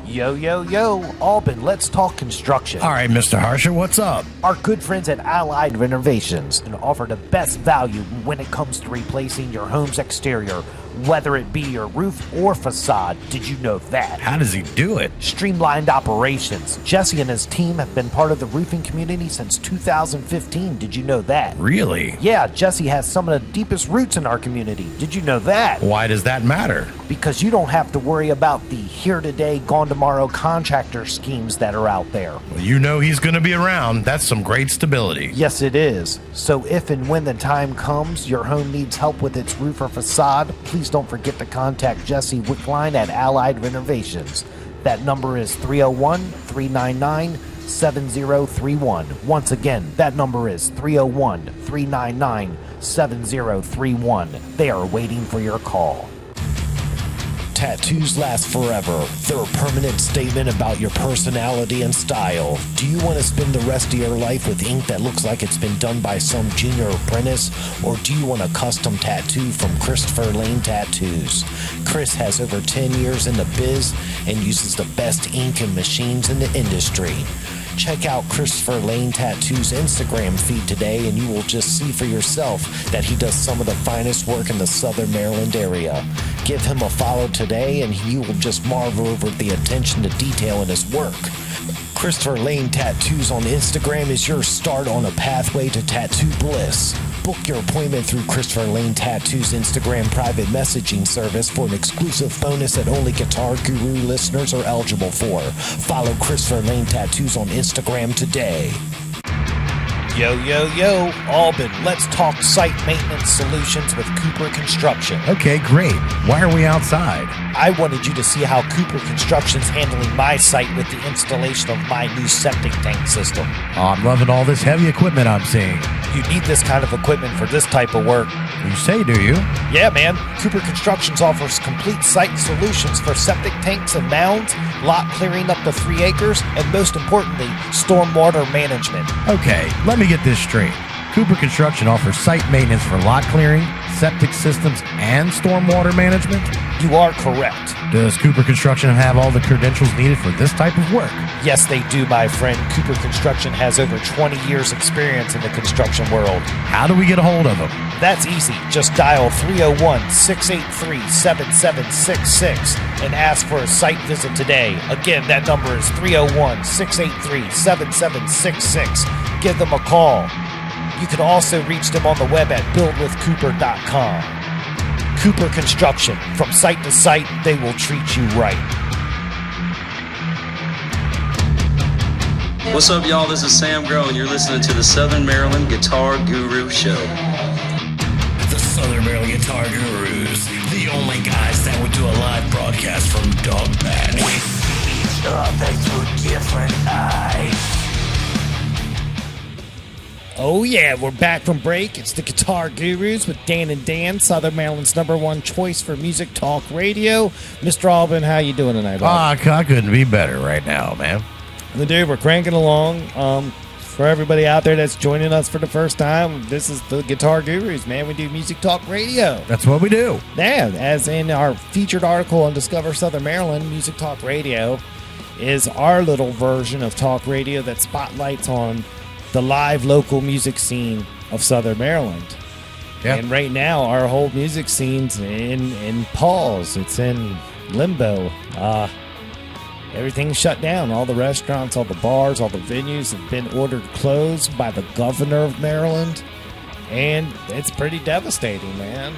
Yo, yo, yo, Alban, let's talk construction. All right, Mr. Harsher, what's up? Our good friends at Allied Renovations can offer the best value when it comes to replacing your home's exterior, whether it be your roof or facade. Did you know that? How does he do it? Streamlined operations. Jesse and his team have been part of the roofing community since 2015. Did you know that? Really? Yeah, Jesse has some of the deepest roots in our community. Did you know that? Why does that matter? Because you don't have to worry about the here today, gone tomorrow contractor schemes that are out there. Well, you know he's going to be around. That's some great stability. Yes, it is. So if and when the time comes, your home needs help with its roof or facade, please don't forget to contact Jesse Wickline at Allied Renovations. That number is 301-399-7031. Once again, that number is 301-399-7031. They are waiting for your call. Tattoos last forever. They're a permanent statement about your personality and style. Do you want to spend the rest of your life with ink that looks like it's been done by some junior apprentice? Or do you want a custom tattoo from Christopher Lane Tattoos? Chris has over 10 years in the biz and uses the best ink and machines in the industry. Check out Christopher Lane Tattoo's Instagram feed today and you will just see for yourself that he does some of the finest work in the Southern Maryland area. Give him a follow today and you will just marvel over the attention to detail in his work. Christopher Lane Tattoos on Instagram is your start on a pathway to tattoo bliss. Book your appointment through Christopher Lane Tattoo's Instagram private messaging service for an exclusive bonus that only Guitar Guru listeners are eligible for. Follow Christopher Lane Tattoos on Instagram today. Yo, yo, yo, Albin, let's talk site maintenance solutions with Cooper Construction. Okay, great. Why are we outside? I wanted you to see how Cooper Construction's handling my site with the installation of my new septic tank system. Oh, I'm loving all this heavy equipment I'm seeing. You need this kind of equipment for this type of work. You say, do you? Yeah, man. Cooper Constructions offers complete site solutions for septic tanks and mounds, lot clearing up to 3 acres, and most importantly, stormwater management. Okay, let me get this straight. Cooper Construction offers site maintenance for lot clearing, septic systems, and stormwater management? You are correct. Does Cooper Construction have all the credentials needed for this type of work? Yes, they do, my friend. Cooper Construction has over 20 years experience in the construction world. How do we get a hold of them? That's easy. Just dial 301-683-7766 and ask for a site visit today. Again, that number is 301-683-7766. Give them a call. You can also reach them on the web at buildwithcooper.com. Cooper Construction. From site to site, they will treat you right. What's up, y'all? This is Sam Grow, and you're listening to the Southern Maryland Guitar Guru Show. The Southern Maryland Guitar Gurus, the only guys that would do a live broadcast from Dog Patch. We see each other through different eyes. Oh yeah, we're back from break. It's the Guitar Gurus with Dan and Dan, Southern Maryland's #1 choice for music talk radio. Mr. Albin, how you doing tonight? I couldn't be better right now, man. The dude, we're cranking along. For everybody out there that's joining us for the first time, this is the Guitar Gurus, man. We do music talk radio. That's what we do. Yeah, as in our featured article on Discover Southern Maryland, Music Talk Radio is our little version of talk radio that spotlights on the live local music scene of Southern Maryland. Yep. And right now, our whole music scene's in pause. It's in limbo. Everything's shut down. All the restaurants, all the bars, all the venues have been ordered closed by the governor of Maryland. And it's pretty devastating, man.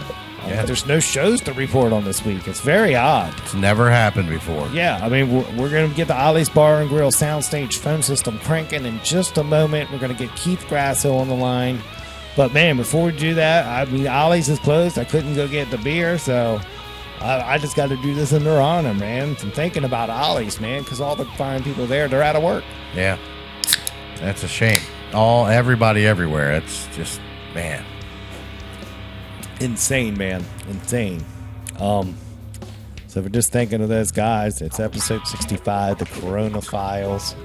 Yeah. There's no shows to report on this week. It's very odd. It's never happened before. Yeah, I mean, we're going to get the Ollie's Bar and Grill soundstage phone system cranking in just a moment. We're going to get Keith Grasso on the line. But, man, before we do that, I mean, Ollie's is closed. I couldn't go get the beer, so I just got to do this in their honor, man. I'm thinking about Ollie's, man, because all the fine people there, they're out of work. Yeah. That's a shame. Everybody everywhere. It's just, man. Insane, man. Insane. So we're just thinking of those guys. It's episode 65, the Corona Files.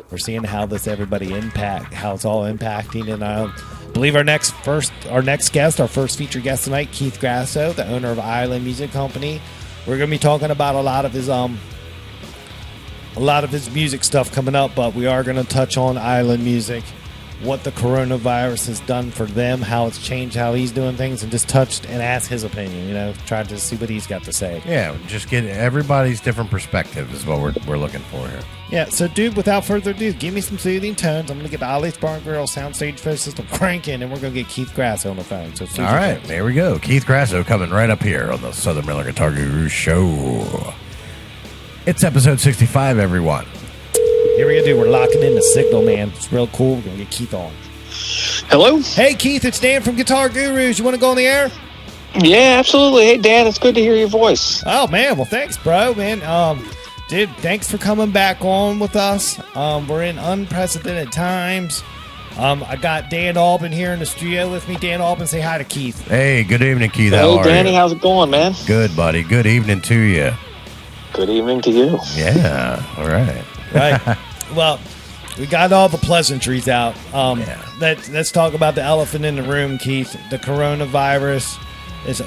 We're seeing how this how it's all impacting. And I believe our next guest, our first featured guest tonight, Keith Grasso, the owner of Island Music Company. We're going to be talking about a lot of his music stuff coming up, but we are going to touch on Island Music, what the coronavirus has done for them, how it's changed how he's doing things, and just touched and asked his opinion, try to see what he's got to say. Yeah, just get everybody's different perspective is what we're looking for here. Yeah, so dude, without further ado, give me some soothing tones. I'm going to get the Ollie's Bar and Grill soundstage phone system cranking, and we're going to get Keith Grasso on the phone. So all right, there we go. Keith Grasso coming right up here on the Southern Maryland Guitar Guru Show. It's episode 65, everyone. Here we go, dude. We're locking in the signal, man. It's real cool. We're going to get Keith on. Hello? Hey, Keith, it's Dan from Guitar Gurus. You want to go on the air? Yeah, absolutely. Hey, Dan, it's good to hear your voice. Oh, man. Well, thanks, bro, man. dude, thanks for coming back on with us. We're in unprecedented times. I got Dan Albin here in the studio with me. Dan Albin, say hi to Keith. Hey, good evening, Keith. How are Danny, you? how's it going, man? Good, buddy. Good evening to you. Good evening to you. Yeah. All right. Right. Well, we got all the pleasantries out. Let's talk about the elephant in the room, Keith. The coronavirus.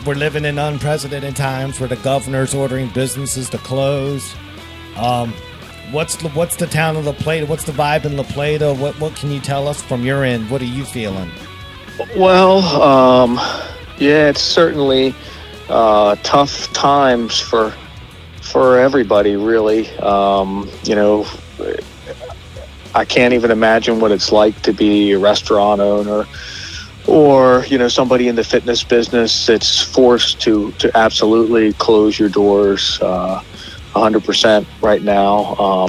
We're living in unprecedented times where the governor's ordering businesses to close. What's the town of La Plata? What's the vibe in La Plata? What can you tell us from your end? What are you feeling? Well, yeah, it's certainly tough times for everybody, really. I can't even imagine what it's like to be a restaurant owner or, somebody in the fitness business that's forced to absolutely close your doors 100% right now.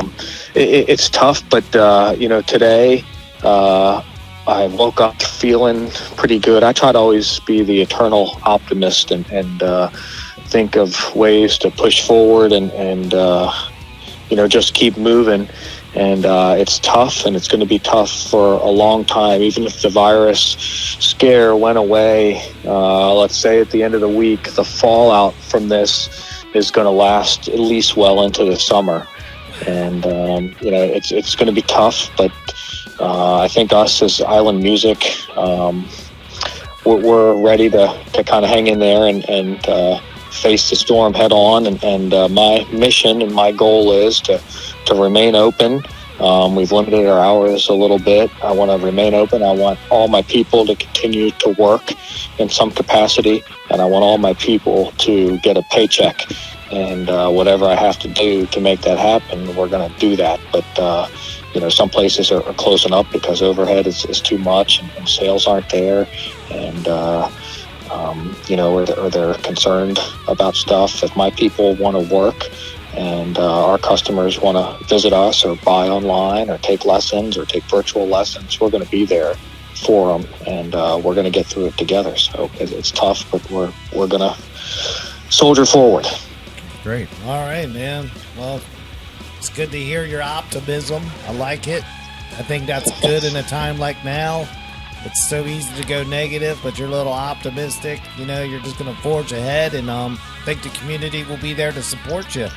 It's tough, but, today I woke up feeling pretty good. I try to always be the eternal optimist and think of ways to push forward and just keep moving. And it's tough, and it's going to be tough for a long time. Even if the virus scare went away, let's say at the end of the week, the fallout from this is going to last at least well into the summer. And, it's going to be tough, but I think us as Island Music, we're ready to kind of hang in there and face the storm head on. And my mission and my goal is to remain open. We've limited our hours a little bit. I want to remain open. I want all my people to continue to work in some capacity, and I want all my people to get a paycheck. And whatever I have to do to make that happen, we're going to do that. But some places are closing up because overhead is too much and sales aren't there. And or they're concerned about stuff. If my people want to work and our customers want to visit us or buy online or take lessons or take virtual lessons, we're going to be there for them, and we're going to get through it together. So it's tough, but we're going to soldier forward. Great. All right, man. Well, it's good to hear your optimism. I like it. I think that's good in a time like now. It's so easy to go negative, but you're a little optimistic. You're just going to forge ahead, and think the community will be there to support you.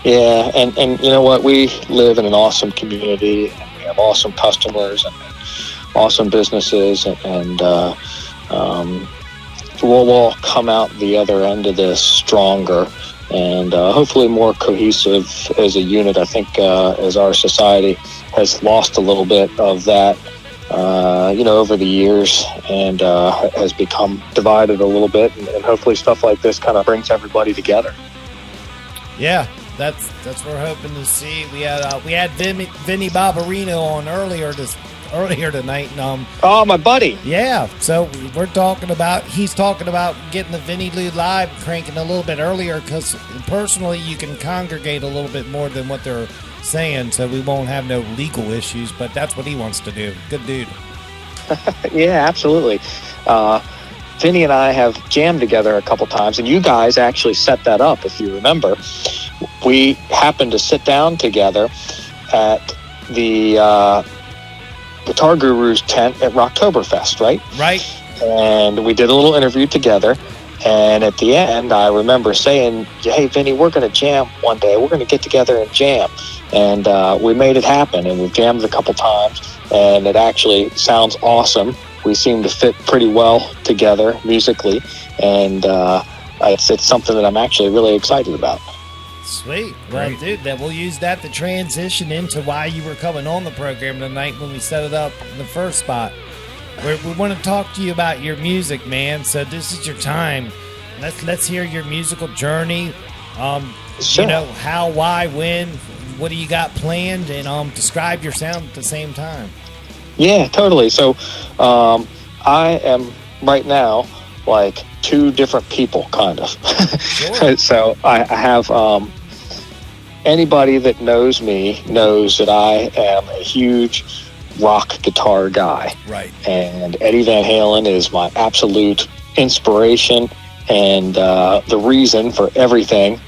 Yeah, and you know what? We live in an awesome community, and we have awesome customers and awesome businesses, and we'll all come out the other end of this stronger and hopefully more cohesive as a unit. I think as our society has lost a little bit of that, over the years, and has become divided a little bit, and hopefully stuff like this kind of brings everybody together. Yeah. That's what we're hoping to see. We had Vinny Bobarino on earlier tonight. And, oh, my buddy. Yeah. So he's talking about getting the Vinny Lou Live cranking a little bit earlier, because personally you can congregate a little bit more than what they're saying, so we won't have no legal issues. But that's what he wants to do. Good dude. Yeah, absolutely. Vinny and I have jammed together a couple times, and you guys actually set that up, if you remember. We happened to sit down together at the Guitar Guru's tent at Rocktoberfest, right? Right. And we did a little interview together, and at the end, I remember saying, hey, Vinny, we're going to jam one day. We're going to get together and jam. And we made it happen, and we've jammed a couple times, and it actually sounds awesome. We seem to fit pretty well together musically, and it's something that I'm actually really excited about. Sweet. Well, dude, we'll use that to transition into why you were coming on the program tonight when we set it up in the first spot. We want to talk to you about your music, man. So this is your time. Let's hear your musical journey. Sure. How, why, when, what do you got planned, and describe your sound at the same time. Yeah, totally. So I am right now like two different people, kind of. Sure. So I have anybody that knows me knows that I am a huge rock guitar guy. Right. And Eddie Van Halen is my absolute inspiration and the reason for everything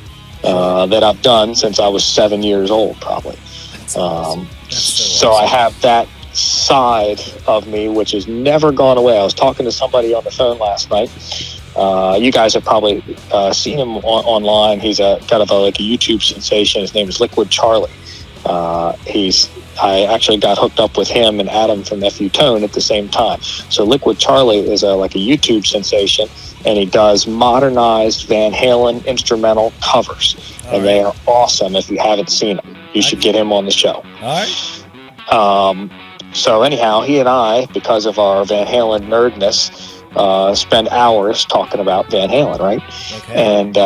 that I've done since I was 7 years old, probably. So I have that side of me which has never gone away. I was talking to somebody on the phone last night. You guys have probably seen him online. He's kind of like a YouTube sensation. His name is Liquid Charlie. I actually got hooked up with him and Adam from FU Tone at the same time. So Liquid Charlie is like a YouTube sensation, and he does modernized Van Halen instrumental covers. And they are awesome. If you haven't seen them, you should get him on the show. All right. So anyhow, he and I, because of our Van Halen nerdness, spend hours talking about Van Halen, right? Okay. And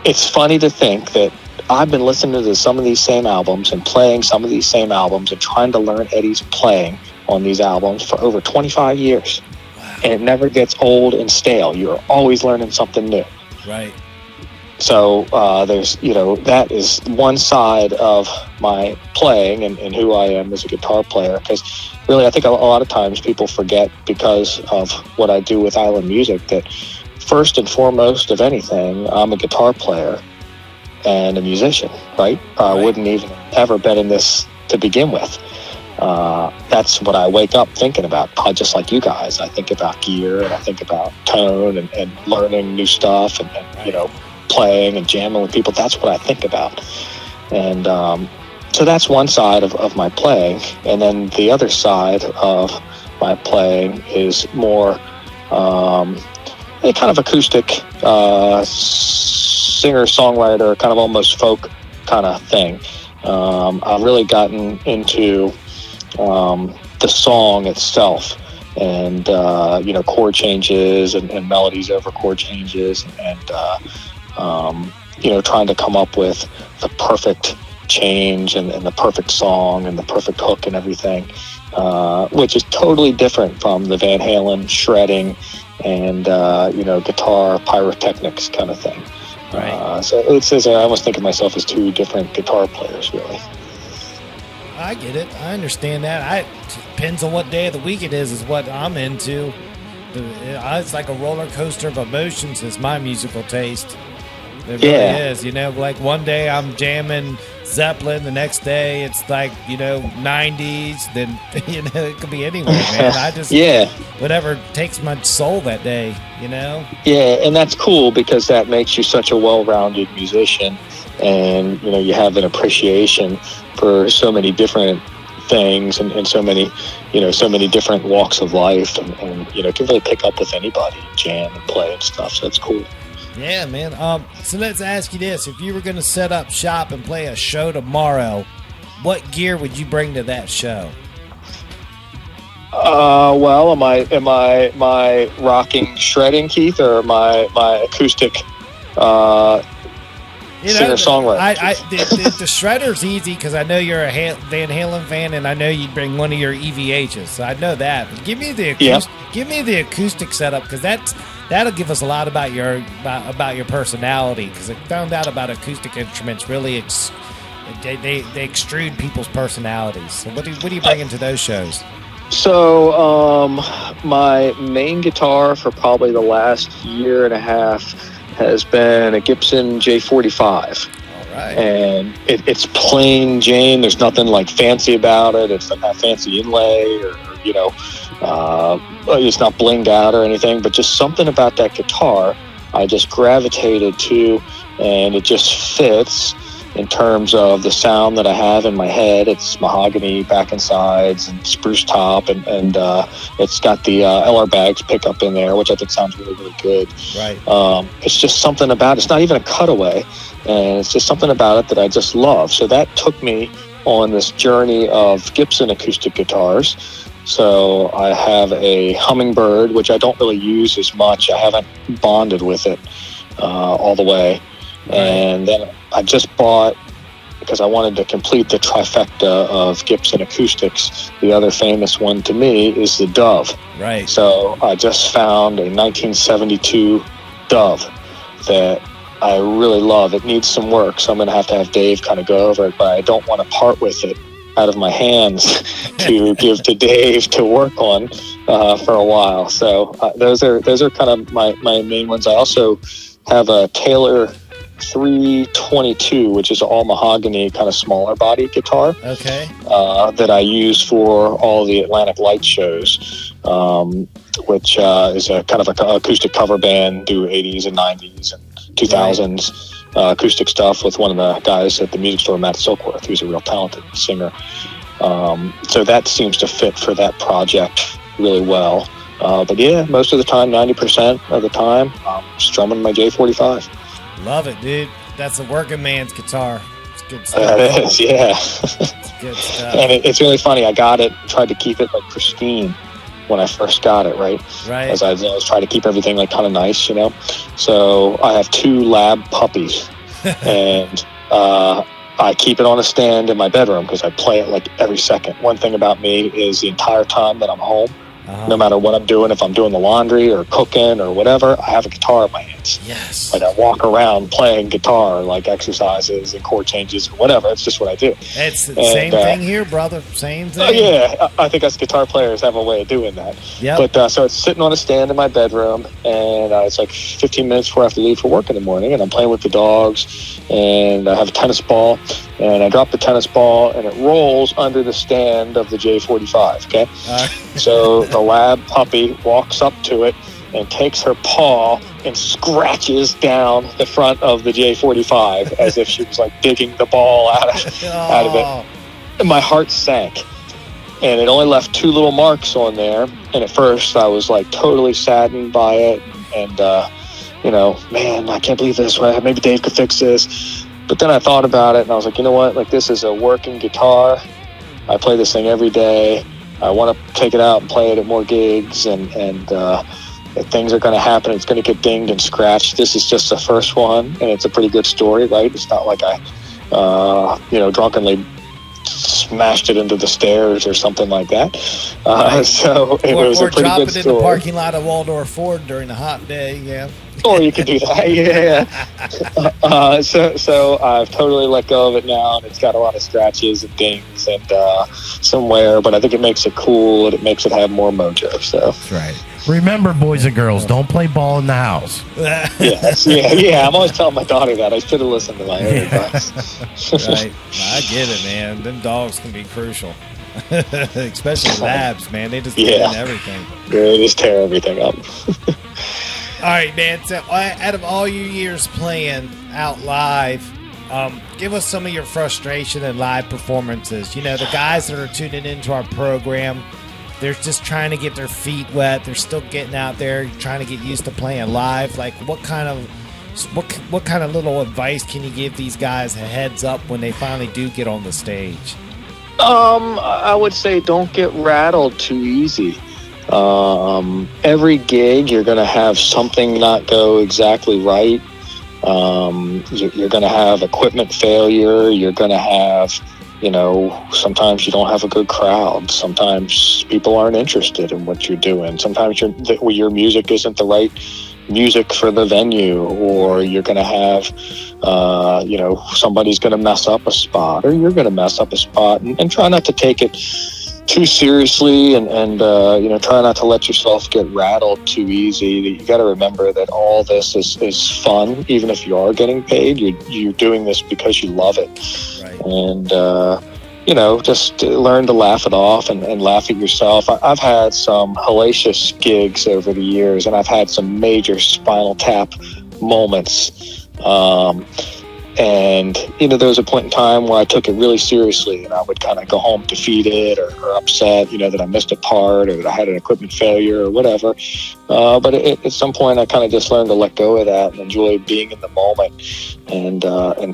it's funny to think that I've been listening to some of these same albums and playing some of these same albums and trying to learn Eddie's playing on these albums for over 25 years. Wow. And it never gets old and stale. You're always learning something new. Right. So there's, that is one side of my playing and who I am as a guitar player. Because really, I think a lot of times people forget, because of what I do with Island Music, that first and foremost of anything, I'm a guitar player and a musician, right? I wouldn't even ever been in this to begin with. That's what I wake up thinking about, just like you guys. I think about gear, and I think about tone and learning new stuff and playing and jamming with people. That's what I think about. And so that's one side of my playing. And then the other side of my playing is more a kind of acoustic singer-songwriter, kind of almost folk kind of thing. I've really gotten into the song itself, and chord changes and melodies over chord changes, and trying to come up with the perfect change and the perfect song and the perfect hook and everything, which is totally different from the Van Halen shredding and guitar pyrotechnics kind of thing. Right. So it's I almost think of myself as two different guitar players, really. I get it. I understand that. Depends on what day of the week it is what I'm into. It's like a roller coaster of emotions is my musical taste. It really is. Like one day I'm jamming Zeppelin, the next day it's like, 90s, then, it could be anywhere, man. I just, whatever takes my soul that day, Yeah, and that's cool because that makes you such a well-rounded musician, and, you have an appreciation for so many different things and so many, so many different walks of life, and can really pick up with anybody, jam and play and stuff, so that's cool. Yeah, man. So let's ask you this. If you were going to set up shop and play a show tomorrow, what gear would you bring to that show? Well, am I rocking shredding, Keith, or my acoustic singer-songwriter? The shredder's easy because I know you're a Van Halen fan, and I know you'd bring one of your EVHs, so I know that. But give me the acoustic setup, because that'll give us a lot about your personality, because I found out about acoustic instruments really they extrude people's personalities. So what do you bring into those shows? So my main guitar for probably the last year and a half has been a Gibson J45. All right. And it's plain Jane. There's nothing like fancy about it. It's not fancy inlay or it's not blinged out or anything, but just something about that guitar I just gravitated to, and it just fits in terms of the sound that I have in my head. It's mahogany back and sides and spruce top, and it's got the LR Bags pickup in there, which I think sounds really, really good. Right. It's just something about it. It's not even a cutaway, and it's just something about it that I just love. So that took me on this journey of Gibson acoustic guitars. So I have a Hummingbird, which I don't really use as much. I haven't bonded with it all the way. And then I just bought, because I wanted to complete the trifecta of Gibson acoustics, the other famous one to me is the Dove. Right. So I just found a 1972 Dove that I really love. It needs some work, so I'm going to have Dave kind of go over it, but I don't want to part with it out of my hands to give to Dave to work on for a while. So those are kind of my main ones. I also have a Taylor 322, which is an all mahogany kind of smaller body guitar. Okay. That I use for all the Atlantic Light shows, which is a kind of like an acoustic cover band, do 80s and 90s and 2000s acoustic stuff with one of the guys at the music store, Matt Silkworth, who's a real talented singer. So that seems to fit for that project really well. But yeah, most of the time, 90% of the time, I'm strumming my J45. Love it, dude. That's a working man's guitar. It's good stuff. That is, yeah. It's good stuff. And it's really funny. I got it, tried to keep it like pristine when I first got it, right? Right. As I was trying to keep everything like kind of nice, you know? So I have 2 lab puppies, and I keep it on a stand in my bedroom because I play it like every second. One thing about me is the entire time that I'm home, no matter what I'm doing, if I'm doing the laundry or cooking or whatever, I have a guitar in my hands. Yes. Like I walk around playing guitar, like exercises and chord changes or whatever. It's just what I do. It's the same thing here, brother. Same thing. Yeah, I think us guitar players have a way of doing that. Yeah. But so it's sitting on a stand in my bedroom, and it's like 15 minutes before I have to leave for work in the morning, and I'm playing with the dogs, and I have a tennis ball, and I drop the tennis ball, and it rolls under the stand of the J45, okay? So the lab puppy walks up to it and takes her paw and scratches down the front of the J45 as if she was like digging the ball out of it. And my heart sank. And it only left 2 little marks on there. And at first I was like totally saddened by it. And, you know, man, I can't believe this. Maybe Dave could fix this. But then I thought about it and I was like, you know what? Like, this is a working guitar. I play this thing every day. I want to take it out and play it at more gigs, and if things are going to happen, it's going to get dinged and scratched. This is just the first one, and it's a pretty good story, right? It's not like I, drunkenly smashed it into the stairs or something like that. So it was a pretty drop good it in story. the parking lot of Waldorf Ford during a hot day, yeah. Or you could do that, yeah. So I've totally let go of it now, and it's got a lot of scratches and dings and some wear, but I think it makes it cool, and it makes it have more mojo. So That's right. Remember, boys and girls, don't play ball in the house. yeah. I'm always telling my daughter that. I should have listened to my own advice. Right. I get it, man. Them dogs can be crucial. Especially labs, man. They just get in everything. They just tear everything up. All right, man. So, out of all your years playing out live, give us some of your frustration and live performances. You know, the guys that are tuning into our program, they're just trying to get their feet wet. They're still getting out there, trying to get used to playing live. Like, what kind of little advice can you give these guys a heads up when they finally do get on the stage? I would say don't get rattled too easy. Every gig, you're going to have something not go exactly right. You're going to have equipment failure. You're going to have, sometimes you don't have a good crowd. Sometimes people aren't interested in what you're doing. Sometimes your music isn't the right music for the venue, or you're going to have, somebody's going to mess up a spot, or you're going to mess up a spot, and try not to take it too seriously, and try not to let yourself get rattled too easy. You got to remember that all this is fun. Even if you are getting paid, you're doing this because you love it. Right. And just learn to laugh it off and laugh at yourself. I've had some hellacious gigs over the years, and I've had some major Spinal Tap moments. And, there was a point in time where I took it really seriously, and I would kind of go home defeated or upset, that I missed a part or that I had an equipment failure or whatever. But at some point, I kind of just learned to let go of that and enjoy being in the moment and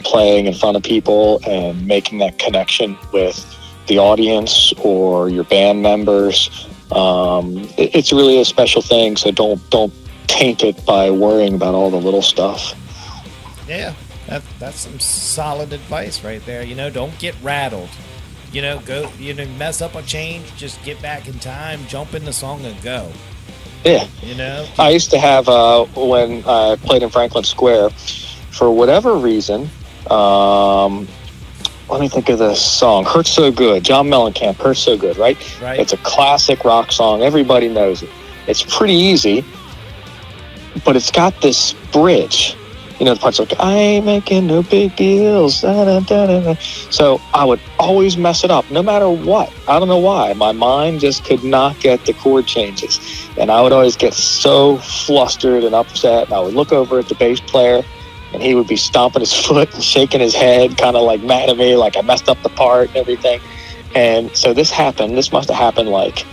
playing in front of people and making that connection with the audience or your band members. It's really a special thing, so don't taint it by worrying about all the little stuff. Yeah. That's some solid advice right there. Don't get rattled. Go. Mess up a change. Just get back in time. Jump in the song and go. Yeah. I used to have when I played in Franklin Square, for whatever reason. Let me think of this song. "Hurt So Good." John Mellencamp. "Hurt So Good." Right. Right. It's a classic rock song. Everybody knows it. It's pretty easy, but it's got this bridge You know, the part's like, I ain't making no big deals. Da, da, da, da, da. So I would always mess it up, no matter what. I don't know why. My mind just could not get the chord changes. And I would always get so flustered and upset. And I would look over at the bass player, and he would be stomping his foot and shaking his head, kind of like mad at me, like I messed up the part and everything. And so this happened. This must have happened like,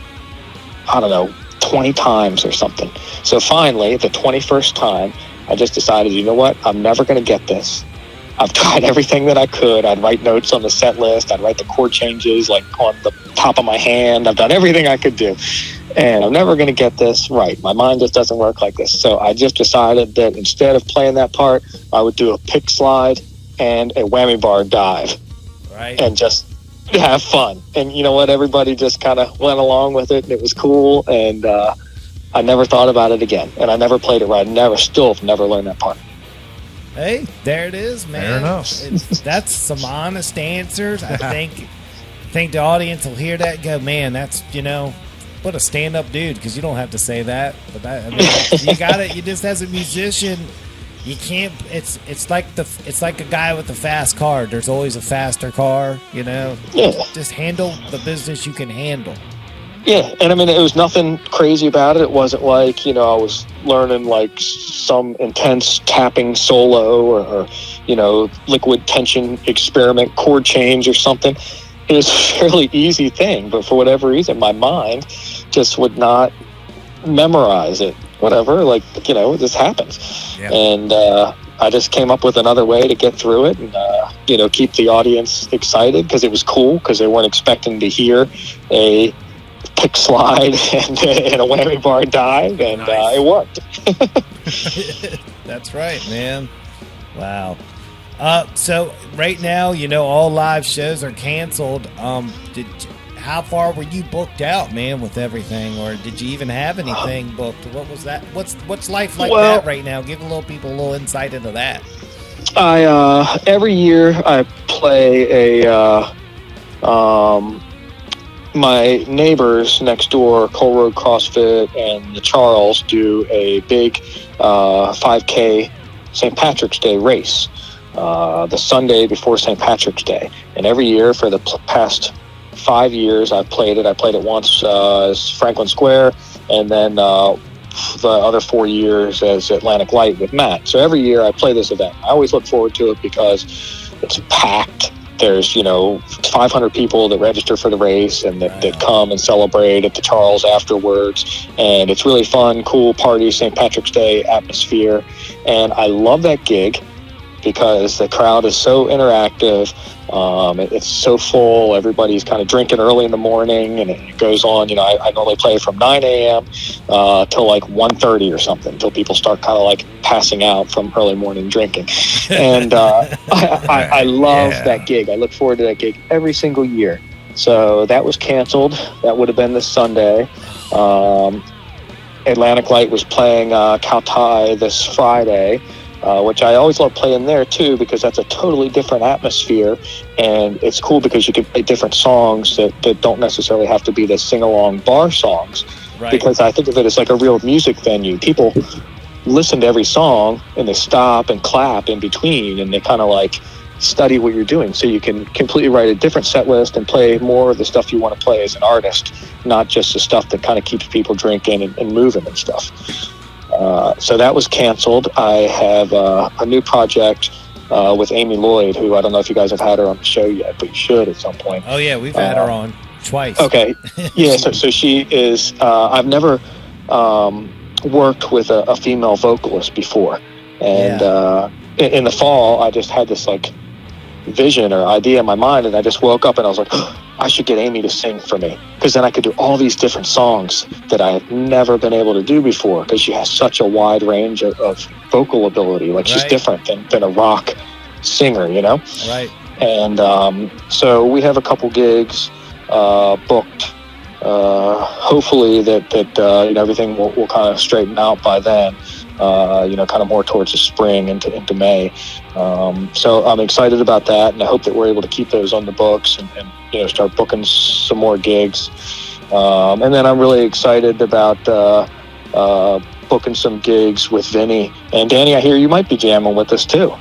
I don't know, 20 times or something. So finally, the 21st time, I just decided, you know what? I'm never going to get this. I've tried everything that I could. I'd write notes on the set list. I'd write the chord changes like on the top of my hand. I've done everything I could do. And I'm never going to get this right. My mind just doesn't work like this. So I just decided that instead of playing that part, I would do a pick slide and a whammy bar dive. Right. And just have fun. And you know what? Everybody just kind of went along with it, and it was cool. And I never thought about it again, and I never played it right. Still never learned that part. Hey, there it is, man. Fair enough. That's some honest answers. I think the audience will hear that and go, man, that's, you know, what a stand-up dude, because you don't have to say that. But that, I mean, you got it. You just, as a musician, you can't. It's like a guy with a fast car. There's always a faster car, you know. Yeah. Just handle the business you can handle. Yeah, and I mean, it was nothing crazy about it. It wasn't like, you know, I was learning like some intense tapping solo or you know, liquid tension experiment chord change or something. It was a fairly easy thing, but for whatever reason, my mind just would not memorize it. Whatever, like, you know, this happens. Yeah. And I just came up with another way to get through it and, you know, keep the audience excited because it was cool because they weren't expecting to hear a pick slide and a whammy bar dive, and Nice. It worked. That's right, man. Wow. So right now, you know, all live shows are canceled. How far were you booked out, man, with everything, or did you even have anything booked? What was that? What's life like that right now? Give people a little insight into that. I every year I play a my neighbors next door, Cole Road CrossFit and the Charles, do a big 5K St. Patrick's Day race the Sunday before St. Patrick's Day. And every year for the past 5 years I've played it. I played it once as Franklin Square, and then the other 4 years as Atlantic Light with Matt. So every year I play this event. I always look forward to it because it's packed. There's, you know, 500 people that register for the race and that come and celebrate at the Charles afterwards. And it's really fun, cool party, St. Patrick's Day atmosphere. And I love that gig because the crowd is so interactive. It's so full. Everybody's kind of drinking early in the morning, and it goes on. You know, I normally play from 9 a.m. Till like 1:30 or something, until people start kind of like passing out from early morning drinking. And I love that gig. I look forward to that gig every single year. So that was canceled. That would have been this Sunday. Atlantic Light was playing Kautai this Friday. Which I always love playing there too, because that's a totally different atmosphere, and it's cool because you can play different songs that don't necessarily have to be the sing-along bar songs. Right. Because I think of it as like a real music venue. People listen to every song and they stop and clap in between, and they kind of like study what you're doing, so you can completely write a different set list and play more of the stuff you want to play as an artist, not just the stuff that kind of keeps people drinking and moving and stuff. So that was canceled. I have a new project with Amy Lloyd, who I don't know if you guys have had her on the show yet, but you should at some point. Oh yeah, we've had her on twice. Okay, yeah. So she is. I've never worked with a female vocalist before, and in the fall, I just had this like vision or idea in my mind, and I just woke up and I was like, oh, I should get Amy to sing for me, because then I could do all these different songs that I have never been able to do before, because she has such a wide range of vocal ability. Like she's different than a rock singer, you know? Right. And so we have a couple gigs booked. Hopefully that you know, everything will kind of straighten out by then. You know, kind of more towards the spring into May. So I'm excited about that, and I hope that we're able to keep those on the books and you know, start booking some more gigs. And then I'm really excited about booking some gigs with Vinny. And Danny, I hear you might be jamming with us too.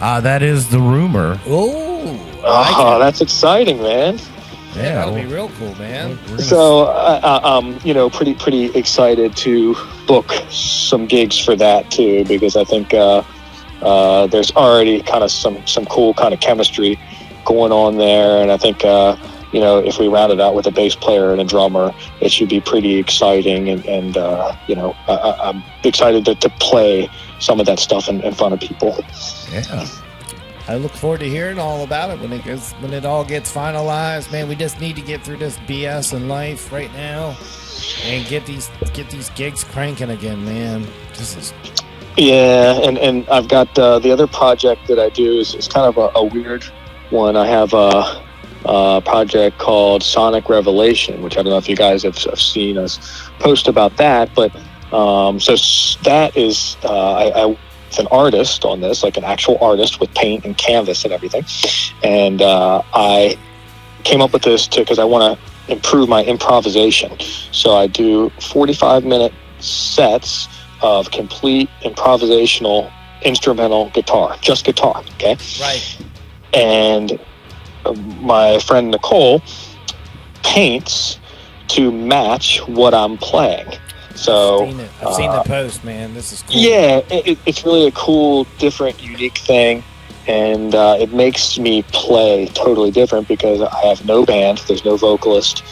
That is the rumor. Oh, that's exciting, man. Yeah, that'll be real cool, man. So I'm pretty excited to book some gigs for that too, because I think there's already kind of some cool kind of chemistry going on there, and I think if we round it out with a bass player and a drummer, it should be pretty exciting. And I'm excited to play some of that stuff in front of people. Yeah. I look forward to hearing all about it when it all gets finalized. Man, we just need to get through this BS in life right now and get these gigs cranking again, man. Yeah, and I've got the other project that I do is kind of a weird one. I have a project called Sonic Revelation, which I don't know if you guys have seen us post about that, but so that is I an artist on this, like an actual artist with paint and canvas and everything. And I came up with this because I want to improve my improvisation. So I do 45-minute sets of complete improvisational instrumental guitar, just guitar, okay? Right. And my friend Nicole paints to match what I'm playing. So I've seen the post, man. This is cool. Yeah, it's really a cool, different, unique thing, and it makes me play totally different because I have no band, there's no vocalist,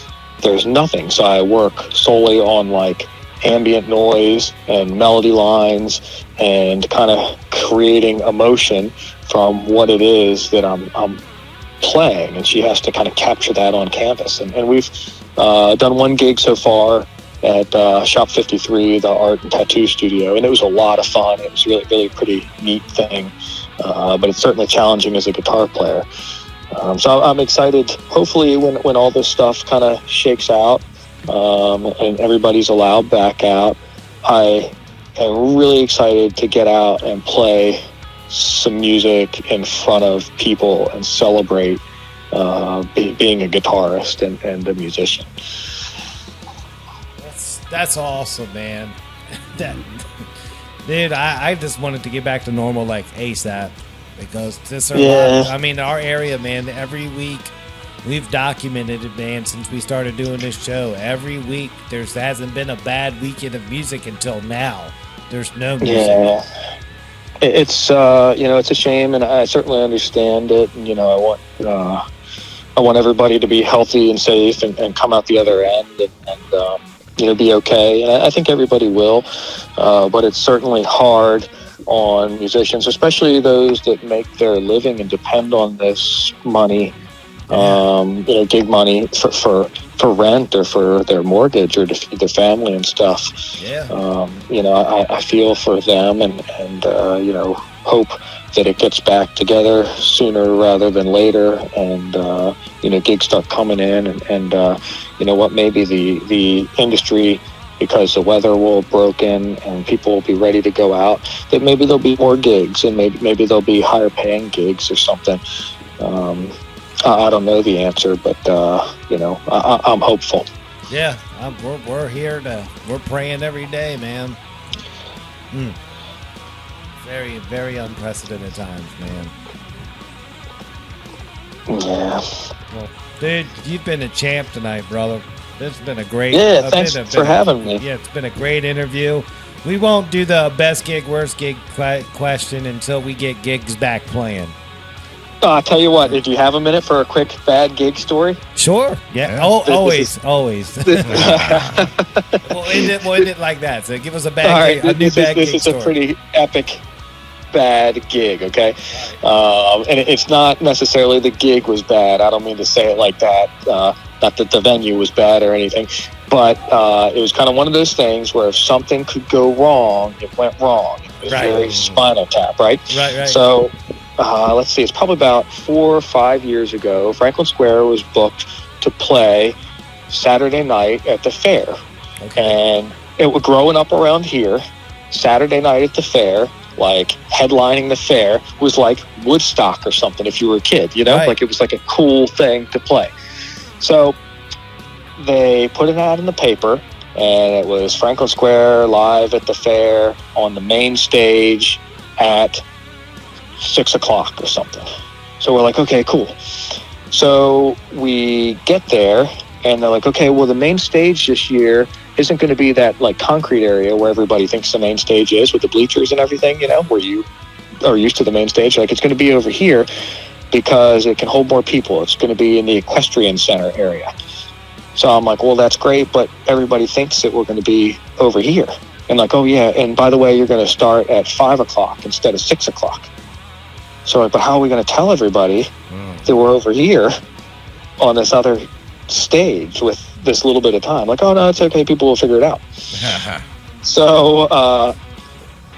there's nothing. So I work solely on like ambient noise and melody lines and kind of creating emotion from what it is that I'm playing, and she has to kind of capture that on canvas. And we've done one gig so far at Shop 53, the art and tattoo studio, and it was a lot of fun. It was really pretty neat thing, but it's certainly challenging as a guitar player. So I'm excited. Hopefully, when all this stuff kind of shakes out and everybody's allowed back out, I am really excited to get out and play some music in front of people and celebrate being a guitarist and a musician. That's awesome, man. Dude, I just wanted to get back to normal like ASAP because our area, man, every week we've documented it, man, since we started doing this show. Every week there hasn't been a bad weekend of music until now. There's no music. Yeah. It's it's a shame, and I certainly understand it. And I want everybody to be healthy and safe and come out the other end and be okay. And I think everybody will, but it's certainly hard on musicians, especially those that make their living and depend on this money, gig money for rent or for their mortgage or to feed their family and stuff. Yeah. I feel for them and hope that it gets back together sooner rather than later, and gigs start coming in, and maybe the industry, because the weather will have broken and people will be ready to go out, that maybe there'll be more gigs, and maybe there'll be higher paying gigs or something. I don't know the answer, but I'm hopeful. Yeah, we're here we're praying every day, man. Very, very unprecedented times, man. Yeah. Well, dude, you've been a champ tonight, brother. This has been a great... Yeah, thanks for having me. Yeah, it's been a great interview. We won't do the best gig, worst gig question until we get gigs back playing. I'll tell you what, if you have a minute for a quick bad gig story. Sure. Yeah. Always. We'll end it like that. So give us a bad gig, This is story. a pretty epic bad gig, okay? And it's not necessarily the gig was bad. I don't mean to say it like that. Not that the venue was bad or anything, but it was kind of one of those things where if something could go wrong, it went wrong. It was very Spinal Tap, right? Right. So let's see, it's probably about 4 or 5 years ago. Franklin Square was booked to play Saturday night at the fair. Okay. And it was growing up around here. Saturday night at the fair, like headlining the fair, was like Woodstock or something if you were a kid, Right. Like it was like a cool thing to play. So they put it out in the paper, and it was Franklin Square live at the fair on the main stage at 6 o'clock or something. So we're like, okay, cool. So we get there, and they're like, okay, well, the main stage this year isn't going to be that like concrete area where everybody thinks the main stage is with the bleachers and everything, you know, where you are used to the main stage. Like, it's going to be over here because it can hold more people. It's going to be in the equestrian center area. So I'm like, well, that's great, but everybody thinks that we're going to be over here. And like, oh yeah, and by the way, you're going to start at 5 o'clock instead of 6 o'clock. So like, but how are we going to tell everybody that we're over here on this other stage with this little bit of time? Like, oh no, it's okay, people will figure it out. So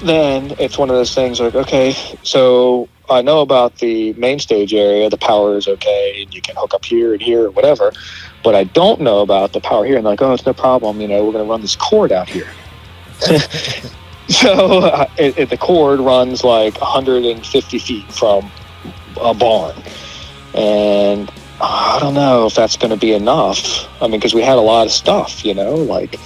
then it's one of those things like, okay, so I know about the main stage area, the power is okay, and you can hook up here and here or whatever, but I don't know about the power here. And like, oh, it's no problem, you know, we're going to run this cord out here. So the cord runs like 150 feet from a barn, and I don't know if that's going to be enough. I mean, because we had a lot of stuff, you know, like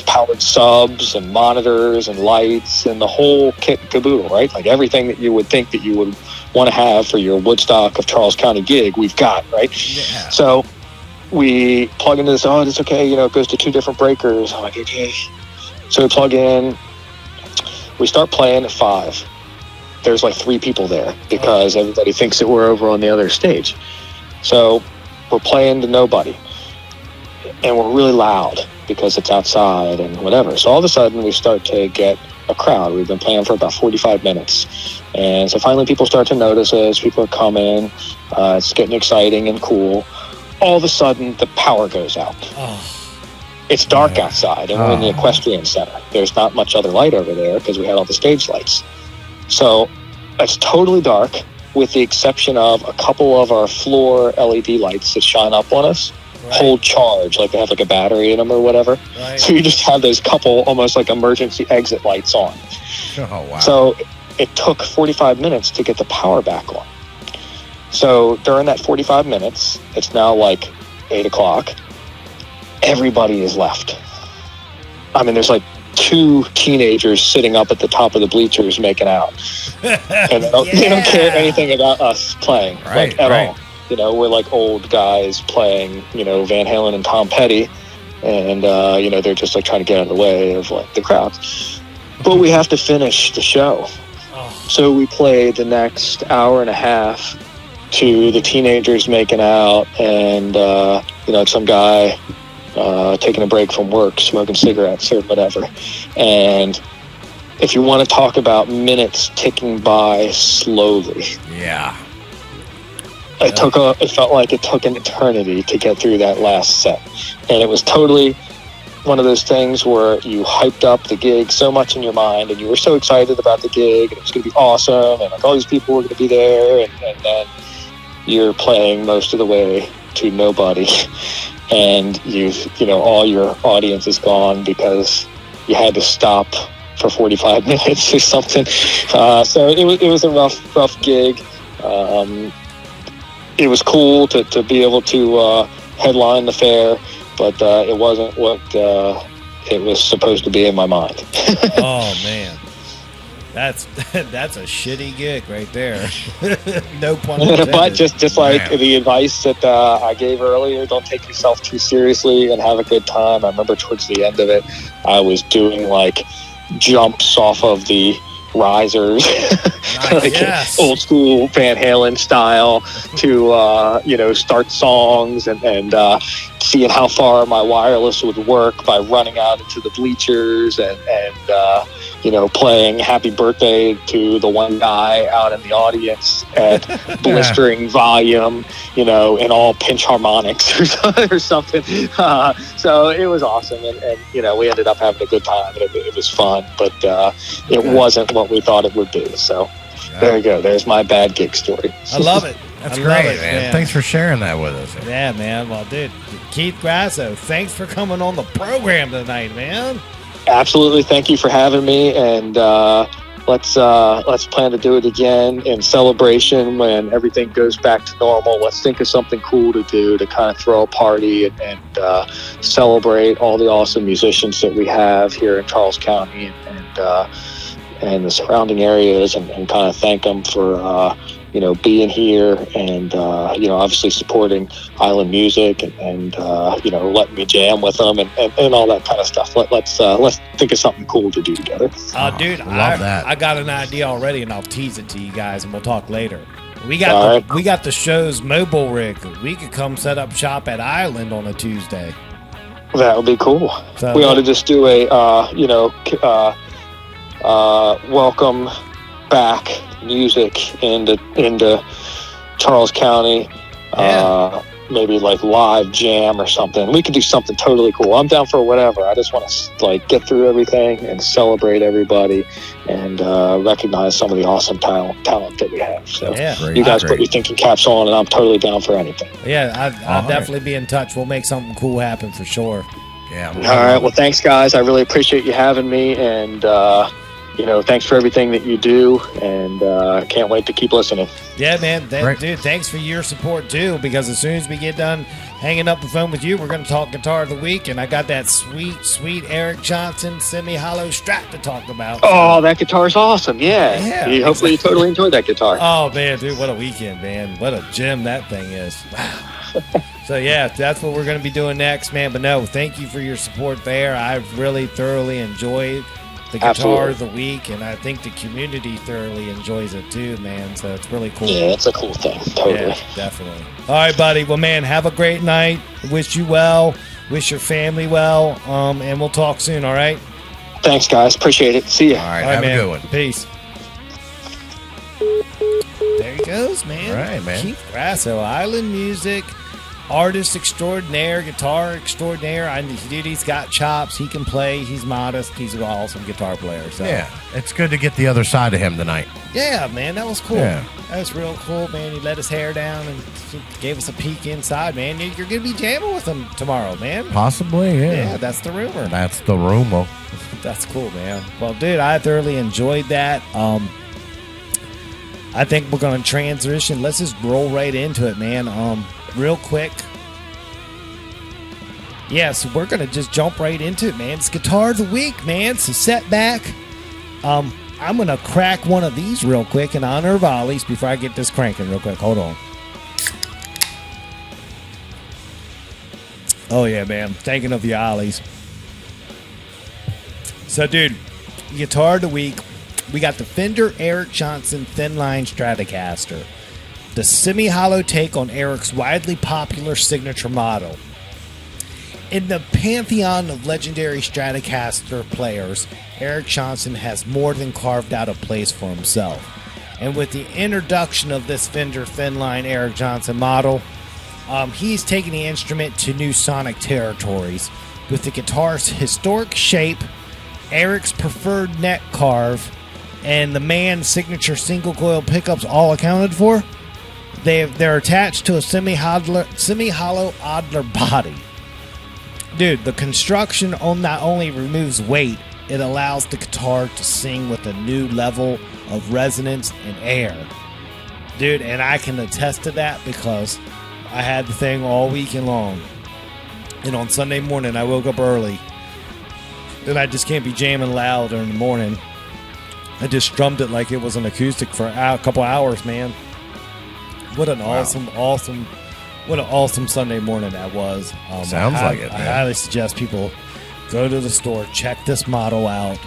powered subs and monitors and lights and the whole kit and caboodle, right? Like everything that you would think that you would want to have for your Woodstock of Charles County gig, we've got, right? Yeah. So we plug into this, oh, it's okay, you know, it goes to 2 different breakers. I'm like, okay. So we plug in, we start playing at 5. There's like 3 people there because everybody thinks that we're over on the other stage. So we're playing to nobody, and we're really loud because it's outside and whatever. So all of a sudden we start to get a crowd. We've been playing for about 45 minutes. And so finally people start to notice us. People are coming. It's getting exciting and cool. All of a sudden the power goes out. It's dark outside, and we're in the equestrian center. There's not much other light over there because we had all the stage lights. So it's totally dark, with the exception of a couple of our floor LED lights that shine up on us, hold charge, like they have like a battery in them or whatever. So you just have those couple almost like emergency exit lights on. Oh, wow. So it took 45 minutes to get the power back on. So during that 45 minutes, it's now like 8 o'clock. Everybody is left. I mean, there's like 2 teenagers sitting up at the top of the bleachers making out. And they don't care anything about us playing, like at all. You know, we're like old guys playing, you know, Van Halen and Tom Petty. And, you know, they're just like trying to get out of the way of like the crowd. But we have to finish the show. So we played the next hour and a half to the teenagers making out and, you know, some guy taking a break from work, smoking cigarettes or whatever. And if you want to talk about minutes ticking by slowly, it felt like it took an eternity to get through that last set. And it was totally one of those things where you hyped up the gig so much in your mind, and you were so excited about the gig, and it was going to be awesome, and like all these people were going to be there, and then you're playing most of the way to nobody. And you know, all your audience is gone because you had to stop for 45 minutes or something. So it was a rough gig. It was cool to be able to headline the fair, but it wasn't what it was supposed to be in my mind. Oh man, that's a shitty gig right there. No pun intended. But just like the advice that I gave earlier, don't take yourself too seriously and have a good time. I remember towards the end of it, I was doing like jumps off of the risers, like old school Van Halen style, to you know, start songs and seeing how far my wireless would work by running out into the bleachers and you know, playing Happy Birthday to the one guy out in the audience at blistering volume, you know, in all pinch harmonics or something. So it was awesome. And, you know, we ended up having a good time. It was fun, but it wasn't what we thought it would be. So there you go. There's my bad gig story. I love it. That's great, man. Thanks for sharing that with us. Yeah, man. Well, dude, Keith Grasso, thanks for coming on the program tonight, man. Absolutely. Thank you for having me. And let's plan to do it again in celebration when everything goes back to normal. Let's think of something cool to do to kind of throw a party and celebrate all the awesome musicians that we have here in Charles County and the surrounding areas, and kind of thank them for being here and obviously supporting island music and letting me jam with them and all that kind of stuff. Let's think of something cool to do together. Dude, love that. I got an idea already, and I'll tease it to you guys, and we'll talk later. We got the show's mobile rig. We could come set up shop at Island on a Tuesday. That would be cool. So, we ought to just do a welcome back music into Charles County. Yeah. Maybe like live jam or something. We could do something totally cool. I'm down for whatever. I just want to get through everything and celebrate everybody and recognize some of the awesome talent that we have. So you guys put your thinking caps on, and I'm totally down for anything. Yeah, I'll definitely be in touch. We'll make something cool happen for sure. Yeah. All right. Well, thanks, guys. I really appreciate you having me, and thanks for everything that you do, and can't wait to keep listening. Yeah, man. Dude, thanks for your support, too, because as soon as we get done hanging up the phone with you, we're going to talk Guitar of the Week, and I got that sweet, sweet Eric Johnson semi-hollow Strat to talk about. Oh, that guitar's awesome. Yeah. Hopefully you totally enjoyed that guitar. Oh, man, dude, what a weekend, man. What a gem that thing is. Wow. So, yeah, that's what we're going to be doing next, man. But, no, thank you for your support there. I've really thoroughly enjoyed the Guitar of the Week, and I think the community thoroughly enjoys it too, man. So it's really cool. Yeah, it's a cool thing. Totally. Yeah, definitely. All right, buddy. Well, man, have a great night. Wish you well. Wish your family well. And we'll talk soon, all right? Thanks, guys. Appreciate it. See ya. All right, have man. a good one. Peace. There he goes, man. All right, man. Keith Grasso, Island Music, artist extraordinaire, guitar extraordinaire. He's got chops. He can play. He's modest. He's an awesome guitar player. So. Yeah, it's good to get the other side of him tonight. Yeah, man, that was cool. Yeah. That was real cool, man. He let his hair down and gave us a peek inside, man. You're going to be jamming with him tomorrow, man. Possibly, yeah. Yeah, that's the rumor. That's the rumor. That's cool, man. Well, dude, I thoroughly enjoyed that. I think we're going to transition. Let's just roll right into it, man. Real quick. Yeah, so we're going to just jump right into it, man. It's Guitar of the Week, man. So set back. I'm going to crack one of these real quick in honor of Ollie's before I get this cranking real quick. Hold on. Oh, yeah, man. Thinking of the Ollie's. So, dude, Guitar of the Week. We got the Fender Eric Johnson Thin Line Stratocaster. The semi-hollow take on Eric's widely popular signature model. In the pantheon of legendary Stratocaster players, Eric Johnson has more than carved out a place for himself. And with the introduction of this Fender Thin Line Eric Johnson model, he's taking the instrument to new sonic territories. With the guitar's historic shape, Eric's preferred neck carve, and the man's signature single coil pickups all accounted for, they're attached to a semi-hollow Adler body. Dude, the construction not only removes weight, it allows the guitar to sing with a new level of resonance and air. Dude, and I can attest to that because I had the thing all weekend long. And on Sunday morning, I woke up early. And I just can't be jamming loud in the morning. I just strummed it like it was an acoustic for a couple hours, man. What an awesome Sunday morning that was. Sounds like it, I man. highly suggest people go to the store, check this model out.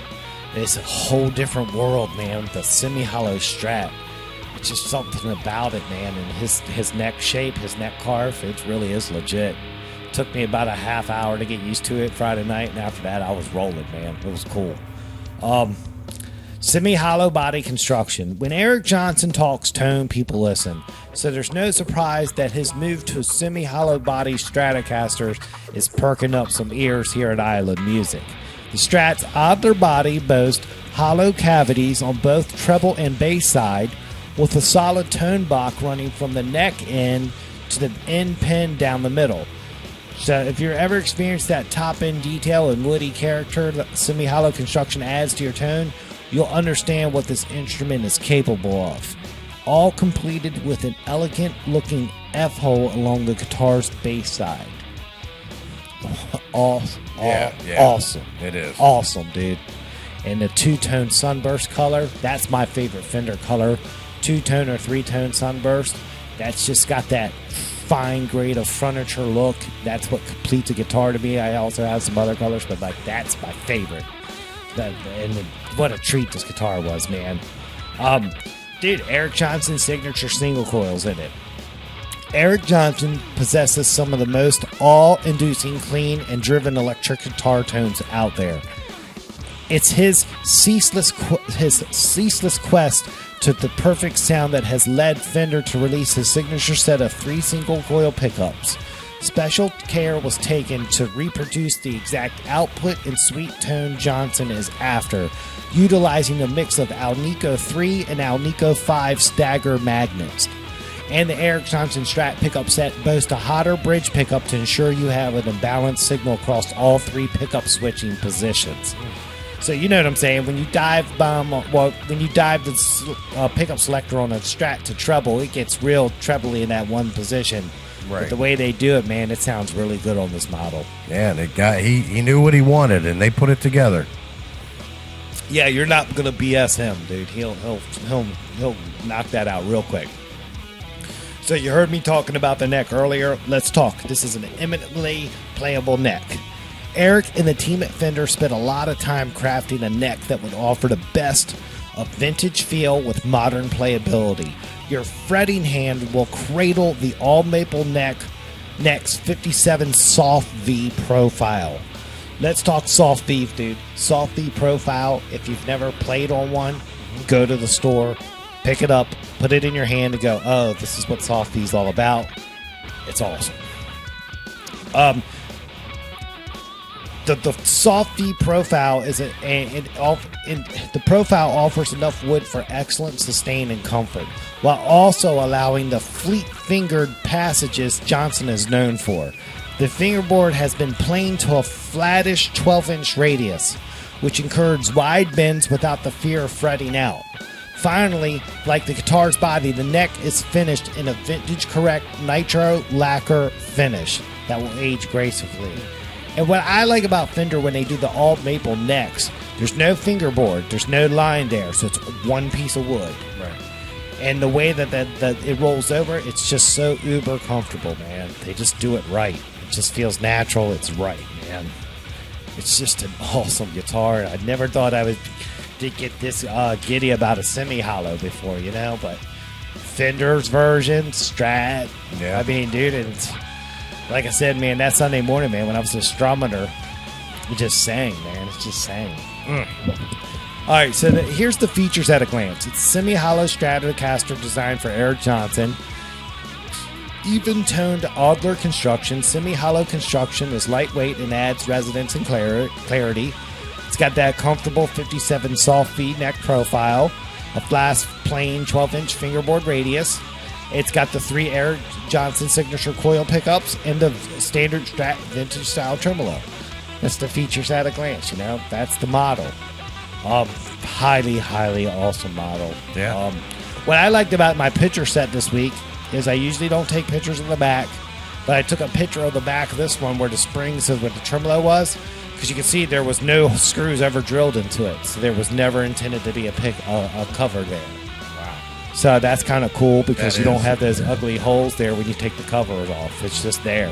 It's a whole different world, man. The semi-hollow Strat. It's just something about it, man. And his neck shape, his neck carve, it really is legit. Took me about a half hour to get used to it Friday night, and after that, I was rolling, man. It was cool. Semi-hollow body construction. When Eric Johnson talks tone, people listen. So there's no surprise that his move to semi-hollow body Stratocasters is perking up some ears here at Island Music. The Strat's Adler body boasts hollow cavities on both treble and bass side, with a solid tone block running from the neck end to the end pin down the middle. So if you're ever experienced that top end detail and woody character that semi-hollow construction adds to your tone, you'll understand what this instrument is capable of. All completed with an elegant-looking F-hole along the guitar's bass side. Awesome. It is. Awesome, dude. And the two-tone sunburst color, that's my favorite Fender color. Two-tone or three-tone sunburst, that's just got that fine grade of furniture look. That's what completes a guitar to me. I also have some other colors, but like that's my favorite. What a treat this guitar was, man. Dude, Eric Johnson's signature single coils in it. Eric Johnson possesses some of the most awe-inducing, clean, and driven electric guitar tones out there. It's his ceaseless quest to the perfect sound that has led Fender to release his signature set of 3 single-coil pickups. Special care was taken to reproduce the exact output and sweet tone Johnson is after, utilizing a mix of Alnico 3 and Alnico 5 stagger magnets. And the Eric Johnson Strat pickup set boasts a hotter bridge pickup to ensure you have an imbalanced signal across all 3 pickup switching positions. So you know what I'm saying. When you dive the pickup selector on a Strat to treble, it gets real trebly in that one position. Right. But the way they do it, man, it sounds really good on this model. Yeah, and he knew what he wanted, and they put it together. Yeah, you're not gonna BS him, dude. He'll knock that out real quick. So you heard me talking about the neck earlier. Let's talk. This is an eminently playable neck. Eric and the team at Fender spent a lot of time crafting a neck that would offer the best of vintage feel with modern playability. Your fretting hand will cradle the all-maple neck's 57 soft V profile. Let's talk soft V, dude. Soft V profile, if you've never played on one, go to the store, pick it up, put it in your hand and go, oh, this is what soft V is all about. It's awesome. The soft V profile the profile offers enough wood for excellent sustain and comfort, while also allowing the fleet-fingered passages Johnson is known for. The fingerboard has been planed to a flattish 12-inch radius, which encourages wide bends without the fear of fretting out. Finally, like the guitar's body, the neck is finished in a vintage-correct nitro lacquer finish that will age gracefully. And what I like about Fender when they do the all-maple necks, there's no fingerboard, there's no line there, so it's one piece of wood. Right. And the way that it rolls over, it's just so uber comfortable, man. They just do it right. It just feels natural. It's right, man. It's just an awesome guitar. I never thought I would get this giddy about a semi-hollow before, you know, but Fender's version, Strat. Yeah. I mean, dude, it's... Like I said, man, that Sunday morning, man, when I was a strummer, it just sang, man. It just sang. All right, so here's the features at a glance. It's semi-hollow Stratocaster designed for Eric Johnson. Even-toned Adler construction. Semi-hollow construction is lightweight and adds resonance and clarity. It's got that comfortable 57 soft V neck profile, a flat plain 12-inch fingerboard radius. It's got the 3 Eric Johnson signature coil pickups and the standard Strat vintage style tremolo. That's the features at a glance, you know. That's the model. Highly, highly awesome model. Yeah. What I liked about my picture set this week is I usually don't take pictures of the back, but I took a picture of the back of this one where the springs of what the tremolo was, because you can see there was no screws ever drilled into it, so there was never intended to be a cover there. So that's kind of cool because you don't have those ugly holes there when you take the covers off. It's just there.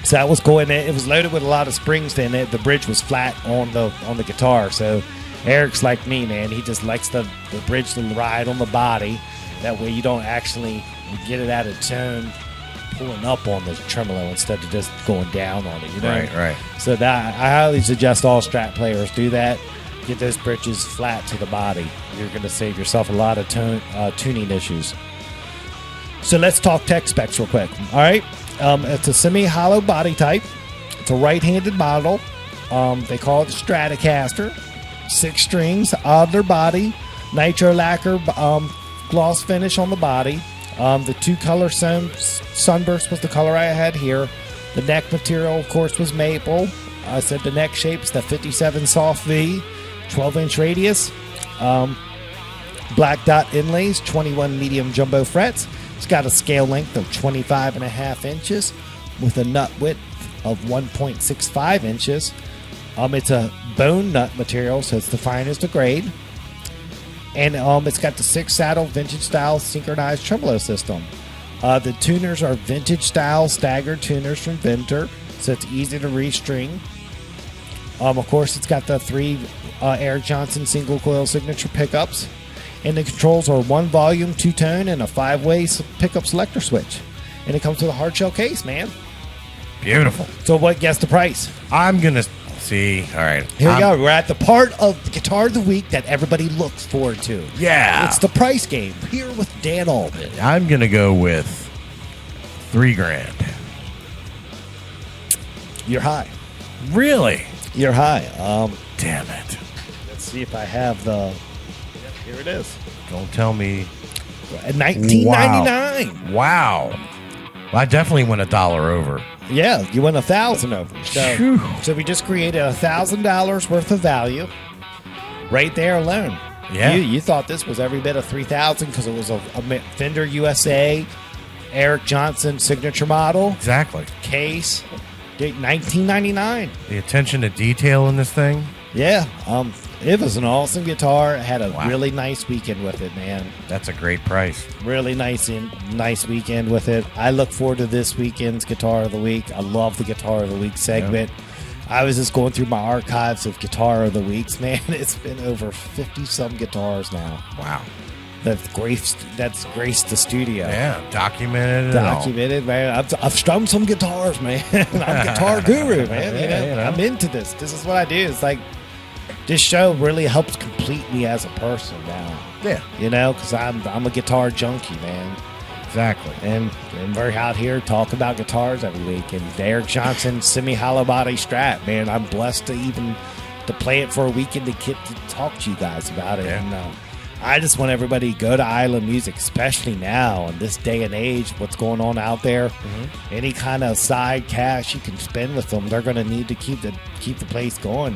So that was cool. And it was loaded with a lot of springs in it. The bridge was flat on the guitar. So Eric's like me, man. He just likes the bridge to ride on the body. That way you don't actually get it out of tone pulling up on the tremolo instead of just going down on it. You know? Right. So that I highly suggest all Strat players do that. Get those bridges flat to the body. You're going to save yourself a lot of tuning issues. So let's talk tech specs real quick. All right. It's a semi-hollow body type. It's a right-handed model. They call it the Stratocaster. 6 strings, Adler body, nitro lacquer gloss finish on the body. The 2-color sunburst was the color I had here. The neck material, of course, was maple. I said the neck shape's the 57 soft V. 12-inch radius, black dot inlays, 21 medium jumbo frets. It's got a scale length of 25.5 inches with a nut width of 1.65 inches. It's a bone nut material, so it's the finest of grade. And it's got the 6-saddle vintage style synchronized tremolo system. The tuners are vintage style staggered tuners from Venter, so it's easy to restring. Of course, it's got the 3 Eric Johnson single coil signature pickups, and the controls are 1 volume, 2-tone, and a 5-way pickup selector switch. And it comes with a hard shell case, man. Beautiful. So what? Guess the price. I'm gonna see. All right. Here we go. We're at the part of the Guitar of the Week that everybody looks forward to. Yeah. It's the price game. Here with Dan Alden. I'm gonna go with $3,000. You're high. Really? You're high. Damn it. Let's see if I have the. Here it is. Don't tell me. $19.99. Wow. Well, I definitely went $1 over. Yeah, you went 1,000 over. So we just created $1,000 worth of value right there alone. Yeah. You thought this was every bit of 3,000 because it was a Fender USA Eric Johnson signature model Exactly. case. $19.99. The attention to detail in this thing. Yeah, it was an awesome guitar. I had a really nice weekend with it, man. That's a great price. Really nice weekend with it. I look forward to this weekend's Guitar of the Week. I love the Guitar of the Week segment. I was just going through my archives of Guitar of the Weeks, man. It's been over 50-some guitars now. Wow. That's graced the studio. Yeah, documented. Documented, man. I've strummed some guitars, man. I'm a guitar guru, man. You know. I'm into this. This is what I do. It's like this show really helps complete me as a person now. Yeah. Because I'm a guitar junkie, man. Exactly. And we're out here talking about guitars every week. And the Eric Johnson semi-hollow body Strat, man. I'm blessed to play it for a weekend to get to talk to you guys about it. Yeah. And I just want everybody to go to Island Music, especially now in this day and age, what's going on out there. Mm-hmm. Any kind of side cash you can spend with them, they're going to need to keep the place going,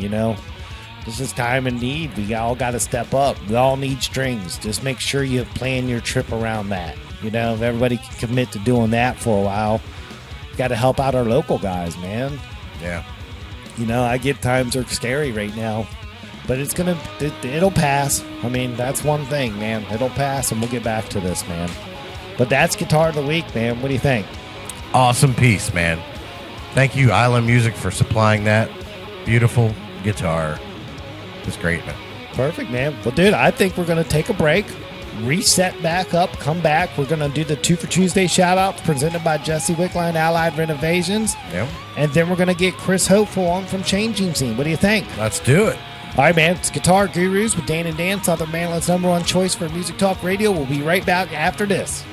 This is time and need. We all got to step up. We all need strings. Just make sure you plan your trip around that. If everybody can commit to doing that for a while, got to help out our local guys, man. Yeah. I get times are scary right now, but it'll pass. I mean, that's one thing, man. It'll pass, and we'll get back to this, man. But that's Guitar of the Week, man. What do you think? Awesome piece, man. Thank you, Island Music, for supplying that beautiful guitar. It's great, man. Perfect, man. Well, dude, I think we're going to take a break, reset back up, come back. We're going to do the 2 for Tuesday shout-outs presented by Jesse Wickline, Allied Renovations. Yep. And then we're going to get Chris Hopeful on from Changing Scene. What do you think? Let's do it. All right, man. It's Guitar Gurus with Dan and Dan, Southern Maryland's #1 choice for Music Talk Radio. We'll be right back after this.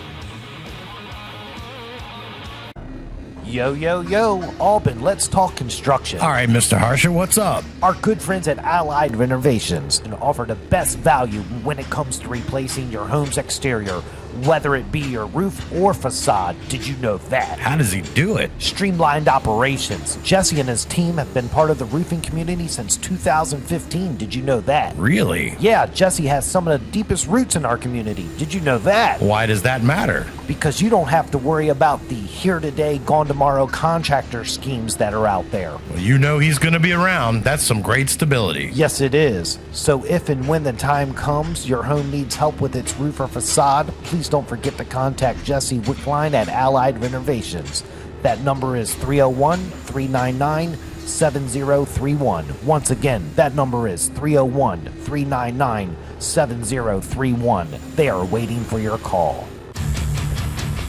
Yo, yo, yo, Albin, let's talk construction. All right, Mr. Harsher, what's up? Our good friends at Allied Renovations can offer the best value when it comes to replacing your home's exterior, whether it be your roof or facade. Did you know that? How does he do it? Streamlined operations. Jesse and his team have been part of the roofing community since 2015. Did you know that? Really? Yeah, Jesse has some of the deepest roots in our community. Did you know that? Why does that matter? Because you don't have to worry about the here today, gone tomorrow contractor schemes that are out there. Well, he's going to be around. That's some great stability. Yes, it is. So if and when the time comes, your home needs help with its roof or facade, please don't forget to contact Jesse Wickline at Allied Renovations. That number is 301-399-7031. Once again, that number is 301-399-7031. They are waiting for your call.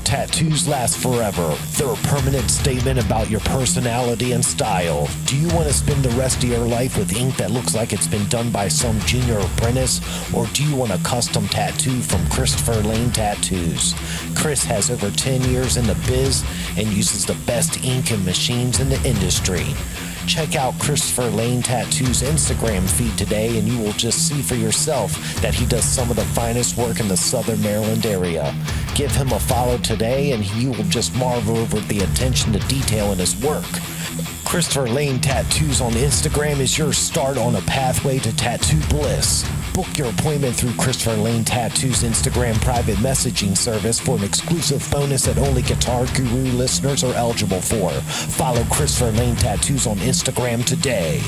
Tattoos last forever. They're a permanent statement about your personality and style. Do you want to spend the rest of your life with ink that looks like it's been done by some junior apprentice? Or do you want a custom tattoo from Christopher Lane Tattoos? Chris has over 10 years in the biz and uses the best ink and machines in the industry. Check out Christopher Lane Tattoo's Instagram feed today and you will just see for yourself that he does some of the finest work in the Southern Maryland area. Give him a follow today and you will just marvel over the attention to detail in his work. Christopher Lane Tattoos on Instagram is your start on a pathway to tattoo bliss. Book your appointment through Christopher Lane Tattoos Instagram private messaging service for an exclusive bonus that only Guitar Guru listeners are eligible for. Follow Christopher Lane Tattoos on Instagram today.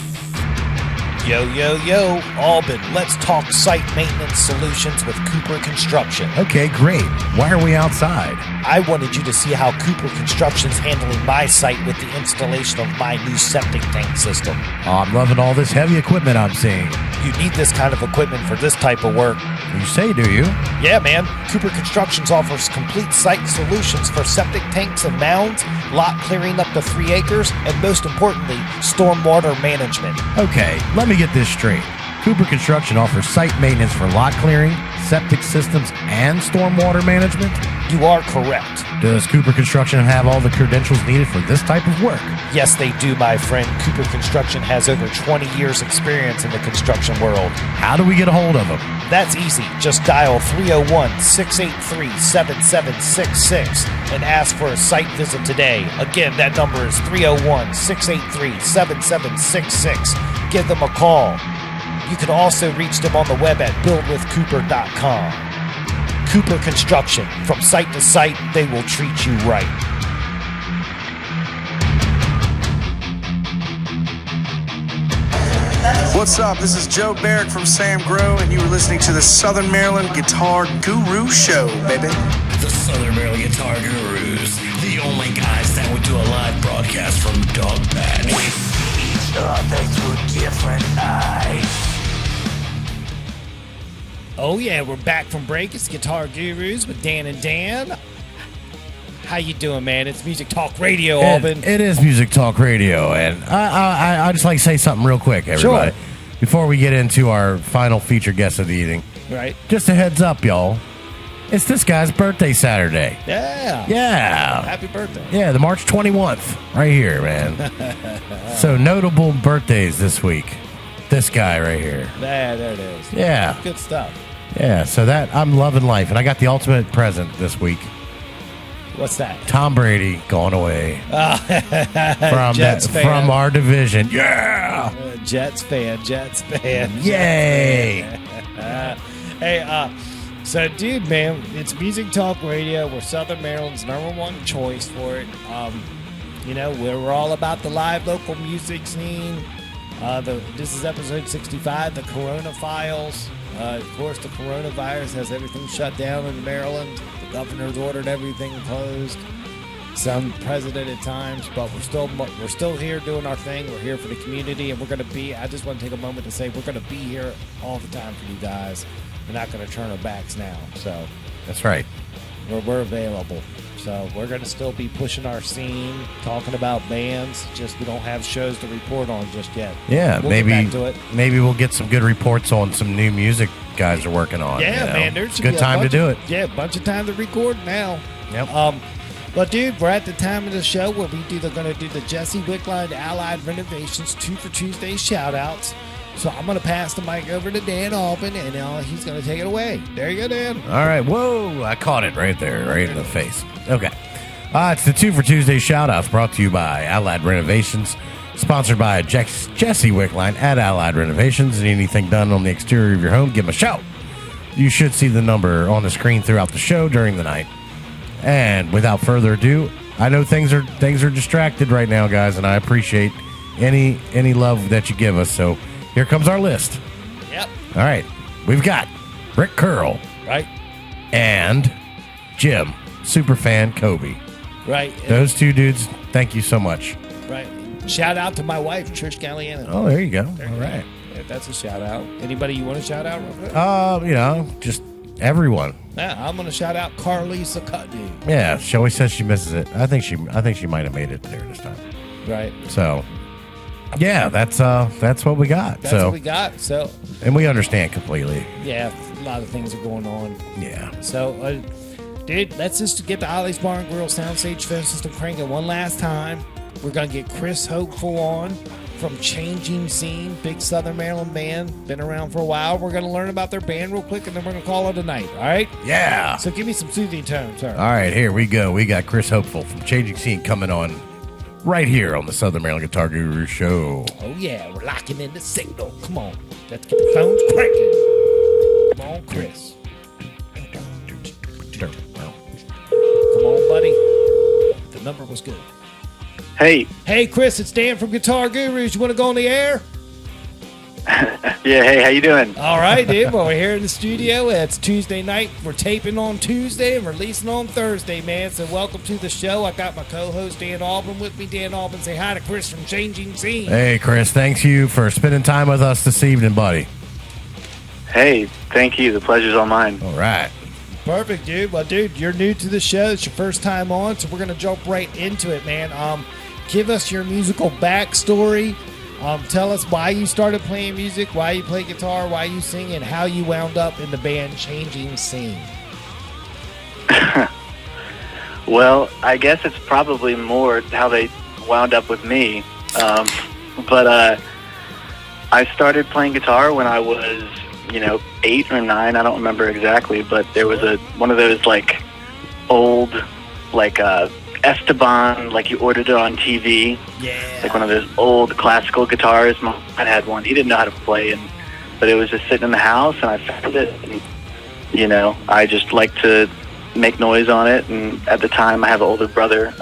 Yo, yo, yo, Albin, let's talk site maintenance solutions with Cooper Construction. Okay, great. Why are we outside? I wanted you to see how Cooper Construction's handling my site with the installation of my new septic tank system. Oh, I'm loving all this heavy equipment I'm seeing. You need this kind of equipment for this type of work. You say, do you? Yeah, man. Cooper Constructions offers complete site solutions for septic tanks and mounds, lot clearing up to 3 acres, and most importantly, stormwater management. Okay, let me get this straight. Cooper Construction offers site maintenance for lot clearing, septic systems, and stormwater management? You are correct. Does Cooper Construction have all the credentials needed for this type of work? Yes, they do, my friend. Cooper Construction has over 20 years experience in the construction world. How do we get a hold of them? That's easy. Just dial 301-683-7766 and ask for a site visit today. Again, that number is 301-683-7766. Give them a call. You can also reach them on the web at buildwithcooper.com. Cooper Construction. From site to site, they will treat you right. What's up? This is Joe Barrick from Sam Grow, and you are listening to the Southern Maryland Guitar Guru Show, baby. The Southern Maryland Guitar Gurus, the only guys that would do a live broadcast from Dog Patch. Each other through different eyes. Oh yeah, we're back from break. It's Guitar Gurus with Dan and Dan. How you doing, man? It's Music Talk Radio, Albin. It is Music Talk Radio, and I just like to say something real quick, everybody. Sure. Before we get into our final featured guest of the evening. Right. Just a heads up, y'all. It's this guy's birthday Saturday. Yeah. Yeah. Happy birthday. Yeah, the March 21st. Right here, man. So notable birthdays this week. This guy right here. There it is. Yeah. Good stuff. Yeah, so that I'm loving life. And I got the ultimate present this week. What's that? Tom Brady going away from our division. Yeah. Jets fan. Yay. Hey, so dude, man, it's Music Talk Radio. We're Southern Maryland's #1 choice for it. You know, we're all about the live local music scene. This is episode 65, the Corona Files. Of course, the coronavirus has everything shut down in Maryland. The governor's ordered everything closed. It's unprecedented times, but we're still here doing our thing. We're here for the community, and we're going to be. I just want to take a moment to say we're going to be here all the time for you guys. We're not going to turn our backs now. So that's right. We're available. So we're going to still be pushing our scene, talking about bands. Just we don't have shows to report on just yet. Yeah, we'll maybe get back to it. Maybe we'll get some good reports on some new music guys are working on. Yeah, man, there's good time to do it. Yeah, a bunch of time to record now. Yep. But dude, we're at the time of the show where we're going to do the Jesse Wickline Allied Renovations 2 for Tuesday shout-outs. So I'm going to pass the mic over to Dan Albin, and he's going to take it away. There you go, Dan. All right. Whoa, I caught it right there, right in the face. Okay. It's the 2 for Tuesday shout-outs brought to you by Allied Renovations, sponsored by Jesse Wickline at Allied Renovations. And anything done on the exterior of your home, give him a shout. You should see the number on the screen throughout the show during the night. And without further ado, I know things are distracted right now, guys, and I appreciate any love that you give us. So here comes our list. Yep. All right. We've got Rick Curl. Right. And Jim, superfan Kobe. Right. Those two dudes, thank you so much. Right. Shout out to my wife, Trish Galliano. Oh, there you go. All right. Yeah, that's a shout out. Anybody you want to shout out real quick? Just everyone. Yeah, I'm going to shout out Carlisa Cutney. Yeah, she always says she misses it. I think she might have made it there this time. Right. So, yeah, that's what we got. That's what we got. So, and we understand completely. Yeah, a lot of things are going on. Yeah. So, dude, let's just get the Ollie's Bar and Grill Soundstage phone system cranking one last time. We're going to get Chris Hopeful on from Changing Scene, big Southern Maryland band, been around for a while. We're going to learn about their band real quick, and then we're going to call it a night, all right? Yeah. So give me some soothing tones, sir. All right, here we go. We got Chris Hopeful from Changing Scene coming on right here on the Southern Maryland Guitar Guru Show. Oh, yeah, we're locking in the signal. Come on. Let's get the phones cranking. Come on, Chris. Come on, buddy. The number was good. Hey. Hey, Chris, it's Dan from Guitar Gurus. You want to go on the air? Yeah, hey, how you doing? All right, dude. Well, we're here in the studio. It's Tuesday night. We're taping on Tuesday and releasing on Thursday, man. So welcome to the show. I got my co-host Dan Albin with me. Dan Albin, say hi to Chris from Changing Scene. Hey, Chris, thanks you for spending time with us this evening, buddy. Hey, thank you. The pleasure's all mine. All right. Perfect, dude. Well, dude, you're new to the show. It's your first time on, so we're going to jump right into it, man. Give us your musical backstory. Tell us why you started playing music, why you play guitar, why you sing, and how you wound up in the band Changing Scene. Well, I guess it's probably more how they wound up with me. But I started playing guitar when I was, 8 or 9. I don't remember exactly, but there was one of those old Esteban, you ordered it on TV. Yeah. One of those old classical guitars. My dad had one. He didn't know how to play, but it was just sitting in the house, and I found it. And, I just liked to make noise on it. And at the time, I have an older brother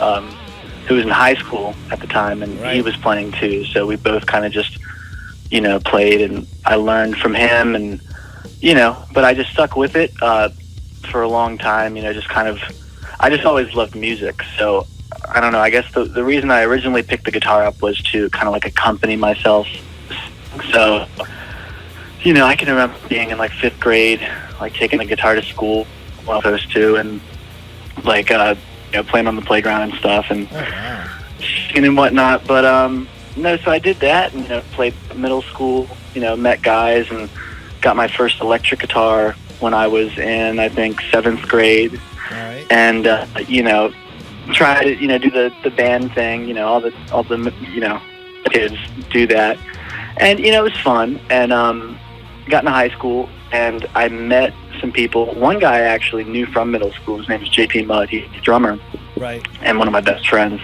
who was in high school at the time, and he was playing too. So we both kind of just, played, and I learned from him, and but I just stuck with it for a long time. I just always loved music. So I don't know. I guess the reason I originally picked the guitar up was to kind of accompany myself. So, I can remember being in 5th grade, taking the guitar to school, one of those two, and playing on the playground and stuff, and singing and whatnot. But no, so I did that, and played middle school. Met guys, and got my first electric guitar when I was in, I think, 7th grade. Right. And try to do the band thing. All the kids do that, and it was fun. And got into high school, and I met some people. One guy I actually knew from middle school. His name is JP Mudd. He's a drummer, right? And one of my best friends.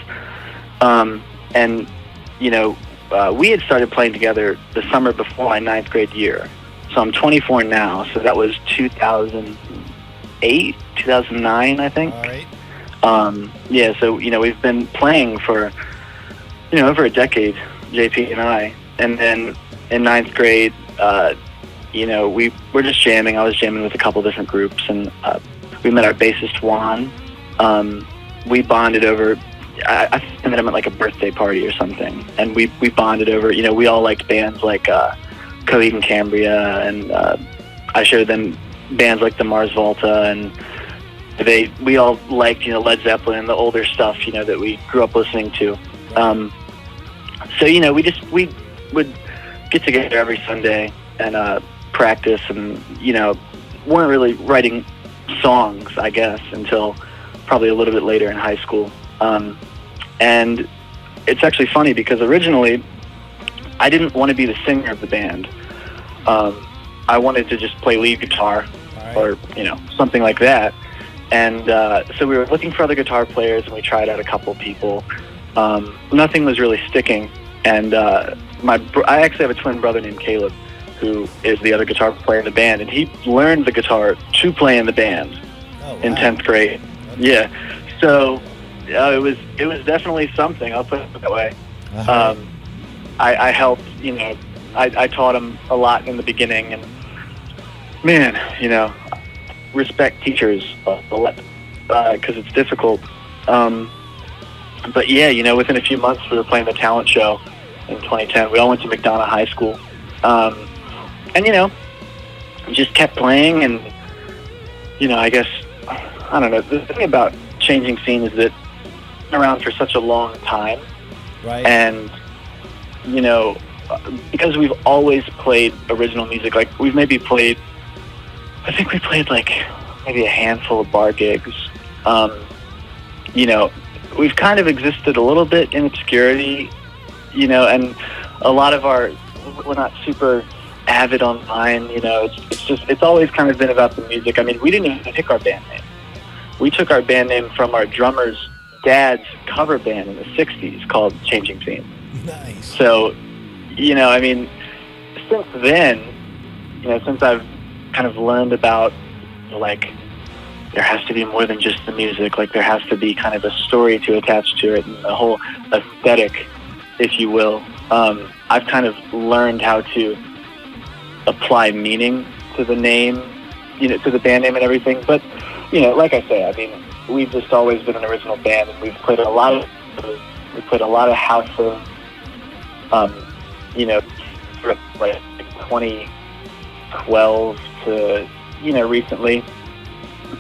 We had started playing together the summer before my 9th grade year. So I'm 24 now. So that was 2008, 2009, I think. All right. So, we've been playing for, over a decade, JP and I. And then in 9th grade, we were just jamming. I was jamming with a couple different groups, and we met our bassist, Juan. We bonded over, I met him at a birthday party or something. And we bonded over, we all liked bands like Coheed and Cambria, and I showed them bands like the Mars Volta, and we all liked Led Zeppelin, the older stuff that we grew up listening to. So we would get together every Sunday and practice, and weren't really writing songs, I guess, until probably a little bit later in high school. And it's actually funny because originally I didn't want to be the singer of the band. I wanted to just play lead guitar, or something like that. And so we were looking for other guitar players, and we tried out a couple people. Nothing was really sticking. And I actually have a twin brother named Caleb, who is the other guitar player in the band, and he learned the guitar to play in the band in 10th grade. Okay. Yeah, so it was definitely something. I'll put it that way. I helped. I taught him a lot in the beginning, and man, respect teachers a lot because it's difficult. But yeah, within a few months we were playing the talent show in 2010. We all went to McDonough High School, and just kept playing. And I guess I don't know. The thing about Changing Scene is that it's been around for such a long time, right? And because we've always played original music, we've maybe played. I think we played maybe a handful of bar gigs. We've kind of existed a little bit in obscurity, and a lot of we're not super avid online, it's always kind of been about the music. I mean, we didn't even pick our band name. We took our band name from our drummer's dad's cover band in the 60s called Changing Scene. Nice. So, you know, I mean, since then, you know, since I've kind of learned about, like, there has to be more than just the music. Like, there has to be kind of a story to attach to it and a whole aesthetic, if you will. I've kind of learned how to apply meaning to the name, you know, to the band name and everything. But, you know, like I say, I mean, we've just always been an original band, and we've played a lot of houses, you know, like 2012 to, you know, recently.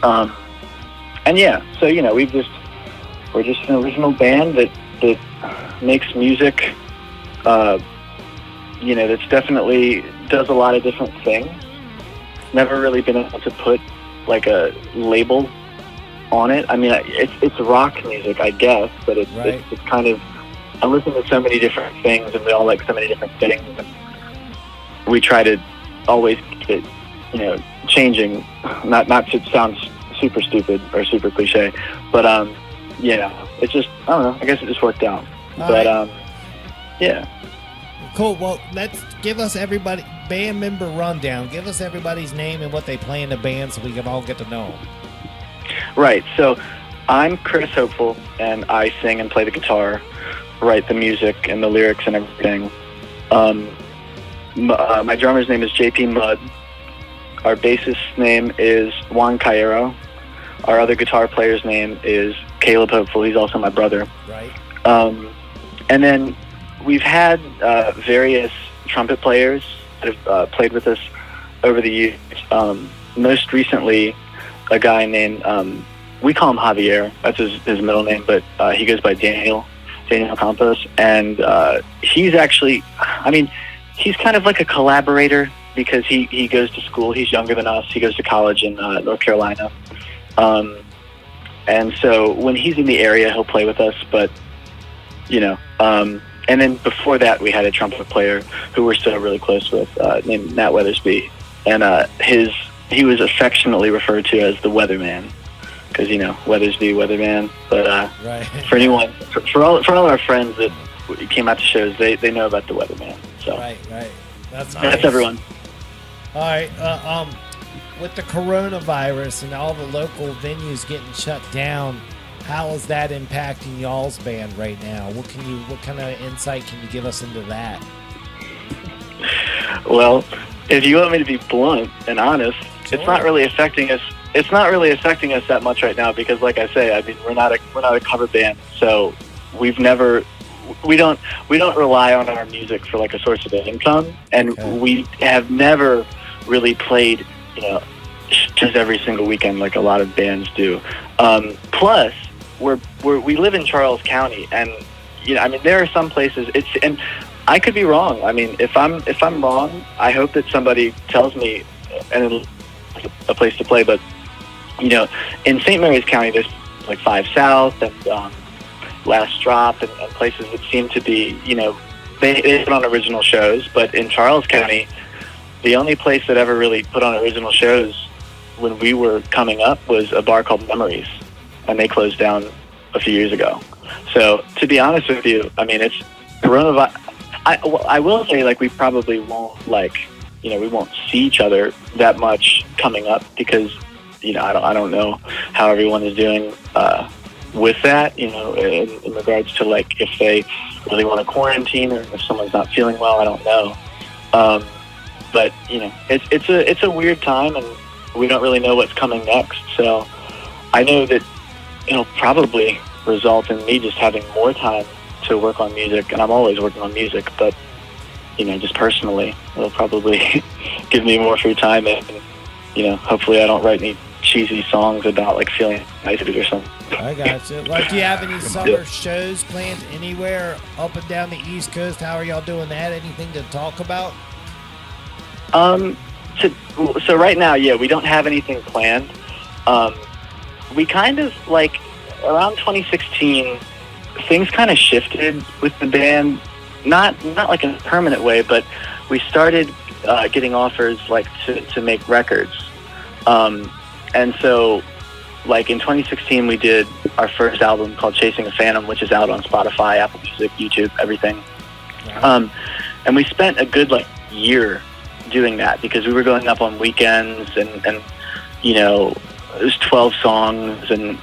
And yeah, so, you know, we're just an original band that makes music, you know, that's definitely does a lot of different things. Never really been able to put like a label on it. I mean, it's rock music, I guess, but it's kind of, I listen to so many different things, and we all like so many different things, and we try to always keep it, you know, changing, not to sound super stupid or super cliche, but yeah, it's just, I don't know, I guess it just worked out. Yeah. Cool. Well, let's give us everybody band member rundown. Give us everybody's name and what they play in the band so we can all get to know them. Right. So I'm Chris Hopeful, and I sing and play the guitar, write the music and the lyrics and everything. My drummer's name is JP Mudd. Our bassist's name is Juan Cairo. Our other guitar player's name is Caleb Hopeful. He's also my brother. Right. And then we've had various trumpet players that have played with us over the years. Most recently, a guy named, we call him Javier. That's his middle name, but he goes by Daniel Campos. And he's actually, I mean, he's kind of like a collaborator because he goes to school. He's younger than us. He goes to college in North Carolina. And so when he's in the area, he'll play with us. But, you know, and then before that, we had a trumpet player who we're still really close with, named Matt Weathersby. And he was affectionately referred to as the Weatherman, because, you know, Weathersby, Weatherman. But right. For anyone, for all our friends that came out to shows, they know about the Weatherman. So Right. That's everyone. All right. With the coronavirus and all the local venues getting shut down, how is that impacting y'all's band right now? What kind of insight can you give us into that? Well, if you want me to be blunt and honest, Sure. It's not really affecting us. It's not really affecting us that much right now because, like I say, I mean, we're not a cover band, so we don't rely on our music for like a source of income, and we have never really played, you know, just every single weekend like a lot of bands do. Plus, we live in Charles County, and you know, I mean, there are some places and I could be wrong. I mean, if I'm wrong, I hope that somebody tells me and a place to play. But you know, in St. Mary's County, there's like 5 South and Last Drop and places that seem to be, you know, they put on original shows. But in Charles County, the only place that ever really put on original shows when we were coming up was a bar called Memories, and they closed down a few years ago. So to be honest with you, I mean, it's coronavirus. I will say, like, we probably won't, like, you know, we won't see each other that much coming up because, you know, I don't know how everyone is doing with that, you know, in regards to, like, if they really want to quarantine or if someone's not feeling well, I don't know. But, you know, it's a weird time, and we don't really know what's coming next. So I know that it'll probably result in me just having more time to work on music, and I'm always working on music, but, you know, just personally, it'll probably give me more free time, and, you know, hopefully I don't write any cheesy songs about, like, feeling isolated or something. I got you. Like, do you have any summer shows planned anywhere up and down the East Coast? How are y'all doing that? Anything to talk about? So right now, yeah, we don't have anything planned. We kind of, like, around 2016, things kind of shifted with the band, not like in a permanent way, but we started getting offers, like, to make records. And so, like, in 2016, we did our first album called Chasing a Phantom, which is out on Spotify, Apple Music, YouTube, everything. And we spent a good year doing that because we were going up on weekends and you know, it was 12 songs and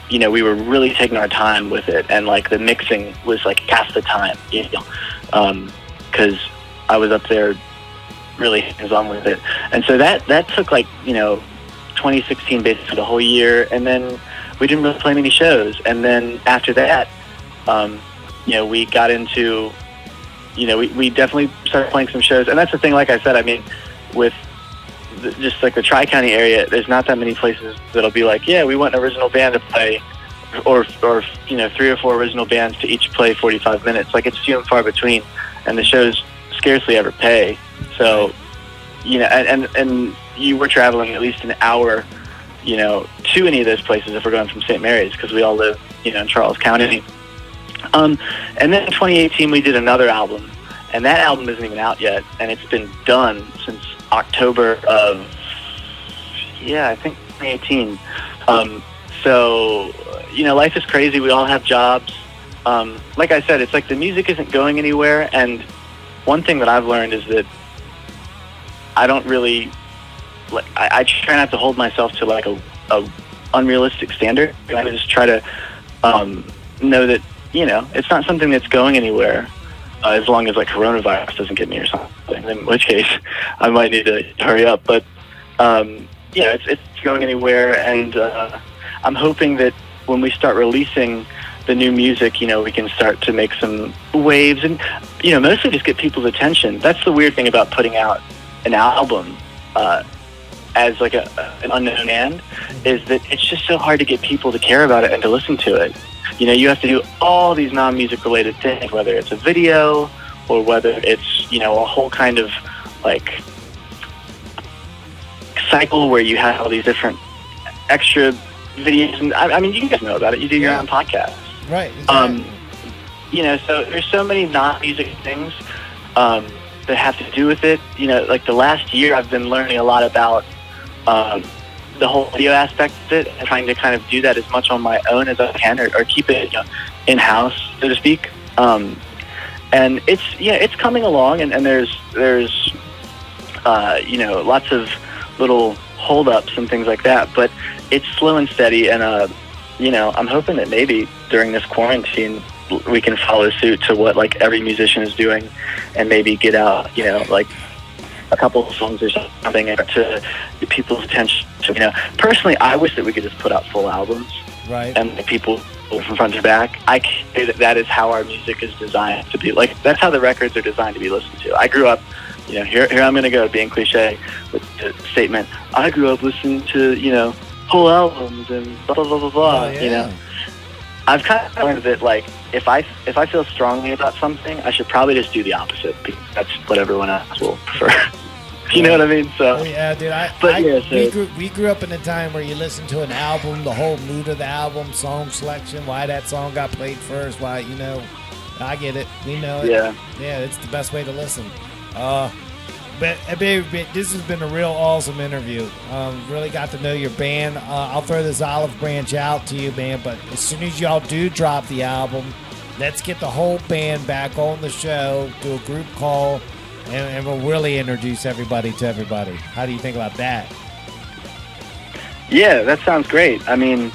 you know, we were really taking our time with it, and the mixing was half the time, you know, because I was up there really hands-on with it. And so that took 2016 basically the whole year, and then we didn't really play many shows. And then after that, you know, we got into, you know, we definitely started playing some shows. And that's the thing, like I said, I mean, with just the Tri-County area, there's not that many places that'll be yeah, we want an original band to play, or you know, 3 or 4 original bands to each play 45 minutes. It's few and far between, and the shows scarcely ever pay. So, you know, and you were traveling at least an hour, you know, to any of those places if we're going from St. Mary's, because we all live, you know, in Charles County. And then in 2018 we did another album, and that album isn't even out yet, and it's been done since October of, I think 2018. So, you know, life is crazy. We all have jobs. Like I said, it's the music isn't going anywhere, and one thing that I've learned is that I don't really, I try not to hold myself to a unrealistic standard. I just try to know that, you know, it's not something that's going anywhere, as long as coronavirus doesn't get me or something, in which case I might need to hurry up. But yeah, it's going anywhere, and I'm hoping that when we start releasing the new music, you know, we can start to make some waves and, you know, mostly just get people's attention. That's the weird thing about putting out an album as an unknown band, is that it's just so hard to get people to care about it and to listen to it. You know, you have to do all these non-music related things, whether it's a video or whether it's, you know, a whole kind of cycle where you have all these different extra videos. And I mean, you guys know about it. You do your own podcast. Right. Exactly. You know, so there's so many non-music things that have to do with it. You know, the last year I've been learning a lot about the whole video aspect of it, and trying to kind of do that as much on my own as I can, or keep it, you know, in-house, so to speak. And it's coming along, and there's you know, lots of little hold-ups and things like that, but it's slow and steady. And you know, I'm hoping that maybe during this quarantine we can follow suit to what every musician is doing, and maybe get out, you know, a couple of songs or something to get people's attention. You know, personally, I wish that we could just put out full albums, right, and people from front to back. I can say that is how our music is designed to be. That's how the records are designed to be listened to. I grew up, you know, here I'm going to go being cliche with the statement, I grew up listening to, you know, whole albums and blah blah blah blah blah. Oh, yeah. You know, I've kind of learned that if I feel strongly about something, I should probably just do the opposite, because that's what everyone else will prefer. You know what I mean? So, yeah, dude. We grew up in a time where you listen to an album, the whole mood of the album, song selection, why that song got played first, why, you know, I get it. We know it. Yeah. Yeah, it's the best way to listen. But this has been a real awesome interview. Really got to know your band. I'll throw this olive branch out to you, man. But as soon as y'all do drop the album, let's get the whole band back on the show, do a group call, and we'll really introduce everybody to everybody. How do you think about that? Yeah, that sounds great. I mean,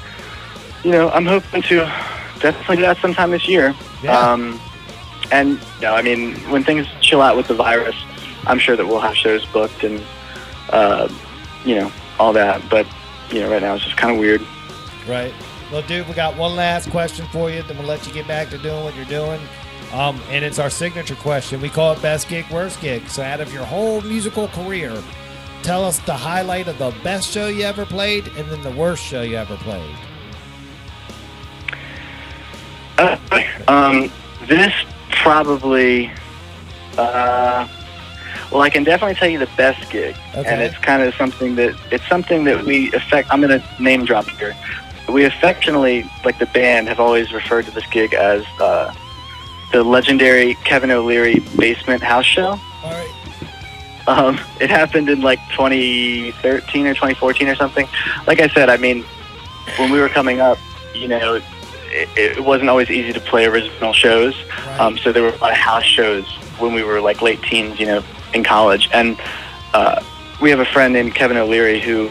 you know, I'm hoping to definitely do that sometime this year. Yeah. And, you know, I mean, when things chill out with the virus, I'm sure that we'll have shows booked and, you know, all that. But, you know, right now it's just kind of weird. Right. Well, dude, we got one last question for you. Then we'll let you get back to doing what you're doing. And it's our signature question. We call it best gig, worst gig. So out of your whole musical career, tell us the highlight of the best show you ever played and then the worst show you ever played. This probably... well, I can definitely tell you the best gig, and it's kind of something that we I'm going to name drop here. We affectionately, the band, have always referred to this gig as the legendary Kevin O'Leary Basement House Show. All right. It happened in 2013 or 2014 or something. Like I said, I mean, when we were coming up, it wasn't always easy to play original shows. So there were a lot of house shows when we were like late teens, in college. And we have a friend named Kevin O'Leary who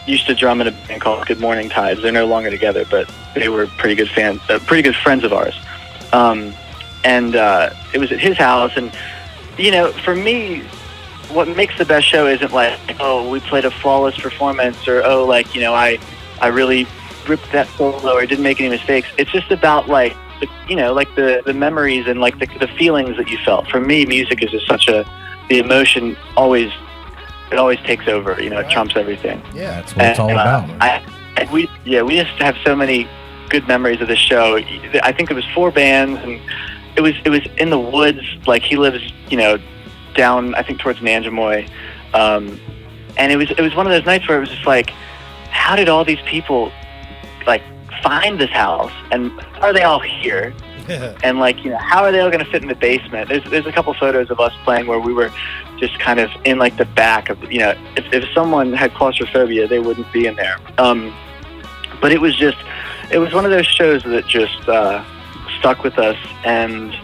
used to drum in a band called Good Morning Tides. They're no longer together, but they were pretty good friends of ours. And it was at his house. And, for me, what makes the best show isn't like, oh, we played a flawless performance, or, oh, like, I really ripped that solo or didn't make any mistakes. It's just about like the memories and like the feelings that you felt. For me, music is just the emotion always takes over. It trumps everything. Yeah, that's what it's all about. We just have so many good memories of this show. I think it was 4 bands, and it was in the woods. Like, he lives down, I think, towards Nanjamoy, and it was one of those nights where it was just like, how did all these people like find this house, and are they all here? And like, how are they all going to fit in the basement? There's a couple photos of us playing where we were just kind of in like the back of, if someone had claustrophobia, they wouldn't be in there. But it was one of those shows that just stuck with us, and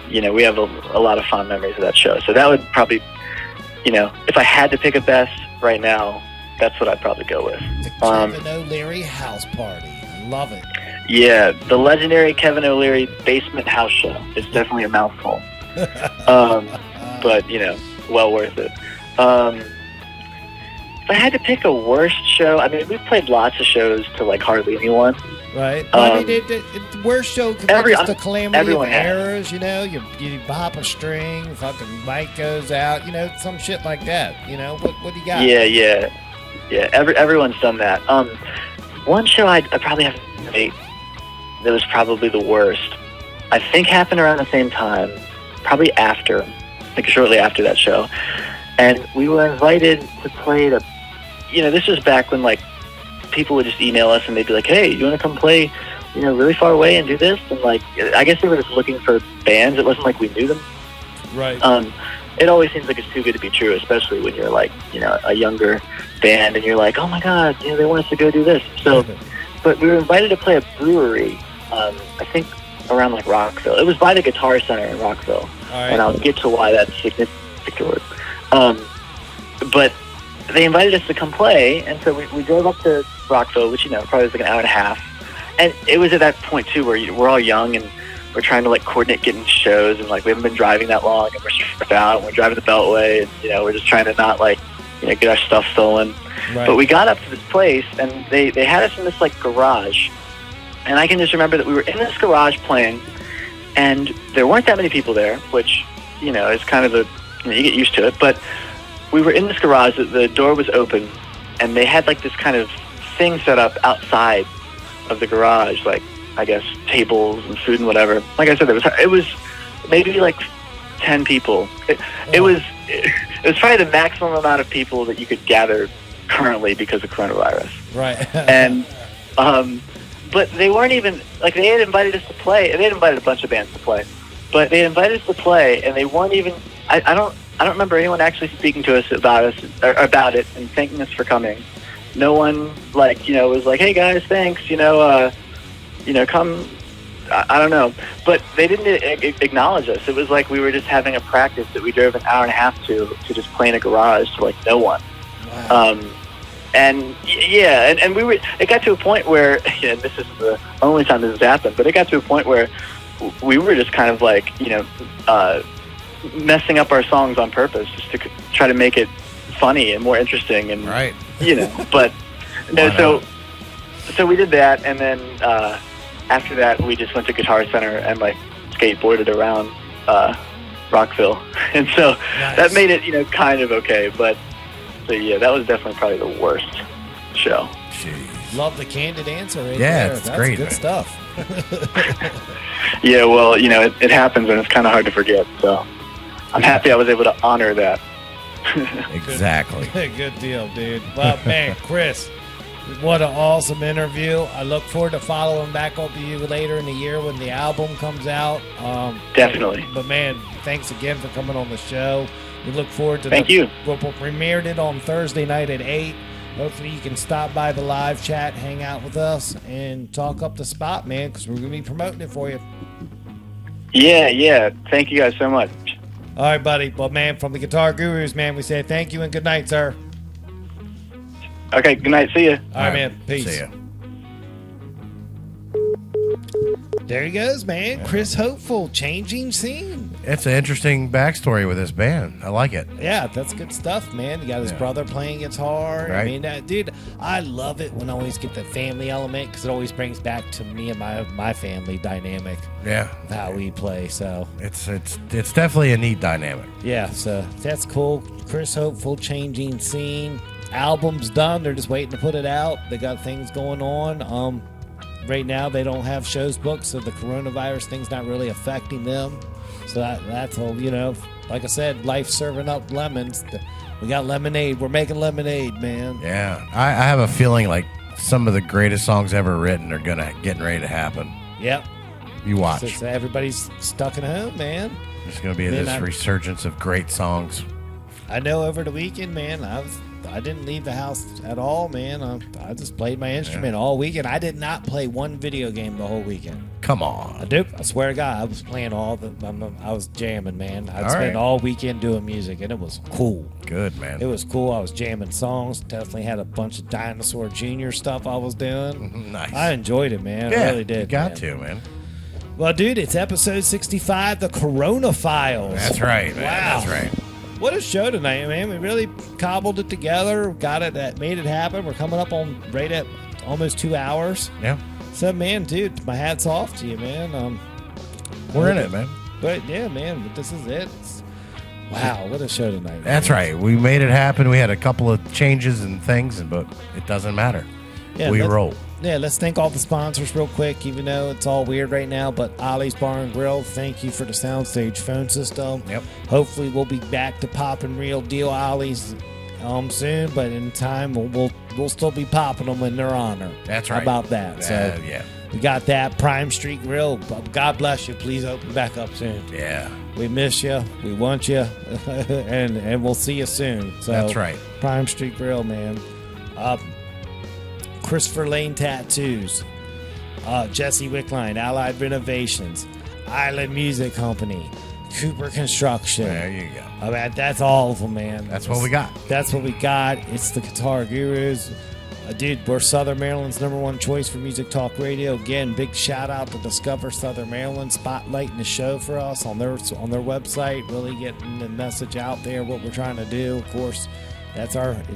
we have a lot of fond memories of that show. So that would probably, if I had to pick a best right now, that's what I'd probably go with. The Kevin O'Leary House Party. I love it. Yeah, the legendary Kevin O'Leary Basement House Show. It's definitely a mouthful. But, well worth it. If I had to pick a worst show, I mean, we've played lots of shows to like hardly anyone. Right. I mean, the worst show is the calamity of errors, you bop a string, fucking mic goes out, some shit like that. What do you got? Yeah. Everyone's done that. One show I probably have to say that was probably the worst, I think happened around the same time, probably shortly after that show. And we were invited to play this was back when like people would just email us and they'd be like, hey, you want to come play, really far away and do this? And like, I guess they were just looking for bands. It wasn't like we knew them. Right. It always seems like it's too good to be true, especially when you're like, a younger band and you're like, oh my God, they want us to go do this. So, but we were invited to play a brewery, I think around like Rockville. It was by the Guitar Center in Rockville. Right. And I'll get to why that's significant. But they invited us to come play, and so we drove up to Rockville, which, probably was like an hour and a half. And it was at that point, too, where we're all young, and we're trying to, like, coordinate getting shows, and, like, we haven't been driving that long, and we're stressed out, and we're driving the Beltway, and, we're just trying to not, like, get our stuff stolen. Right. But we got up to this place, and they had us in this, like, garage. And I can just remember that we were in this garage playing, and there weren't that many people there, which, is kind of you get used to it, but we were in this garage, the door was open, and they had like this kind of thing set up outside of the garage, like, I guess, tables and food and whatever. Like I said, it was maybe like 10 people. It was probably the maximum amount of people that you could gather currently because of coronavirus. Right. And, but they weren't even, like, they had invited us to play, and they had invited a bunch of bands to play, but they had invited us to play, and they weren't even, I don't remember anyone actually speaking to us about it and thanking us for coming. No one, like, was like, hey guys, thanks, come. I don't know. But they didn't acknowledge us. It was like we were just having a practice that we drove an hour and a half to just play in a garage to like no one. Wow. And we were. It got to a point where, and this is the only time this has happened, but it got to a point where we were just kind of like, messing up our songs on purpose just to try to make it funny and more interesting, and right. But no, so we did that, and then after that we just went to Guitar Center and like skateboarded around Rockville, and so that made it kind of okay. But so yeah, that was definitely probably the worst show. Jeez. Love the candid answer right there. That's great. Good stuff. Yeah, well, it happens, and it's kind of hard to forget. So I'm happy I was able to honor that. Exactly. Good deal, dude. Well, man, Chris, what an awesome interview. I look forward to following back up with you later in the year when the album comes out. Definitely. But man, thanks again for coming on the show. We look forward to Thank you. We'll premiered it on Thursday night at 8. hopefully you can stop by the live chat, hang out with us, and talk up the spot, man, because we're going to be promoting it for you. Yeah. Thank you guys so much. All right, buddy. Well, man, from the Guitar Gurus, man, we say thank you and good night, sir. Okay, good night. See you. All right, man. Peace. See ya. There he goes, man. Chris Hopeful, changing scene. It's an interesting backstory with this band. I like it. Yeah, that's good stuff, man. You got his brother playing guitar. Right. I mean, dude, I love it when I always get the family element because it always brings back to me and my family dynamic. Yeah. Of how we play. So It's definitely a neat dynamic. yeah, so that's cool. Chris Hopeful, changing scene. Album's done. They're just waiting to put it out. They got things going on. Right now, they don't have shows booked, so the coronavirus thing's not really affecting them. So that's all, like I said, life serving up lemons. We got lemonade. We're making lemonade, man. Yeah. I have a feeling like some of the greatest songs ever written are getting ready to happen. Yep. You watch. So everybody's stuck at home, man. There's going to be Man, this resurgence of great songs. I know over the weekend, man, I didn't leave the house at all, man. I just played my instrument all weekend. I did not play one video game the whole weekend. Come on. I do. I swear to God, I was playing I was jamming, man. I'd All spend right. all weekend doing music, and it was cool. Good, man. It was cool. I was jamming songs. Definitely had a bunch of Dinosaur Jr. stuff I was doing. Nice. I enjoyed it, man. Yeah, I really did. you got man. to, man. Well, dude, it's episode 65, the Corona Files. That's right, man. Wow. That's right. What a show tonight, man. We really cobbled it together, made it happen. We're coming up on right at almost 2 hours. Yeah. So, man, dude, my hat's off to you, man. We're in it, man. But, yeah, man, but this is it. Wow, what a show tonight. That's man. right. We made it happen. We had a couple of changes and things, but it doesn't matter. Yeah, we roll. Yeah, let's thank all the sponsors real quick, even though it's all weird right now. But Ollie's Bar and Grill, thank you for the Soundstage phone system. Yep. Hopefully, we'll be back to popping real deal Ollie's soon, but in time, we'll still be popping them in their honor. That's How right. about that? So yeah. we got that Prime Street Grill. God bless you. Please open back up soon. Yeah. We miss you. We want you, and we'll see you soon. So That's right. Prime Street Grill, man. Christopher Lane Tattoos, Jesse Wickline, Allied Renovations, Island Music Company, Cooper Construction. There you go. I mean, that's all of them, man. That's what we got. That's what we got. It's the Guitar Gurus. Dude, we're Southern Maryland's #1 choice for music talk radio. Again, big shout out to Discover Southern Maryland, spotlighting the show for us on their website, really getting the message out there, what we're trying to do. Of course, it's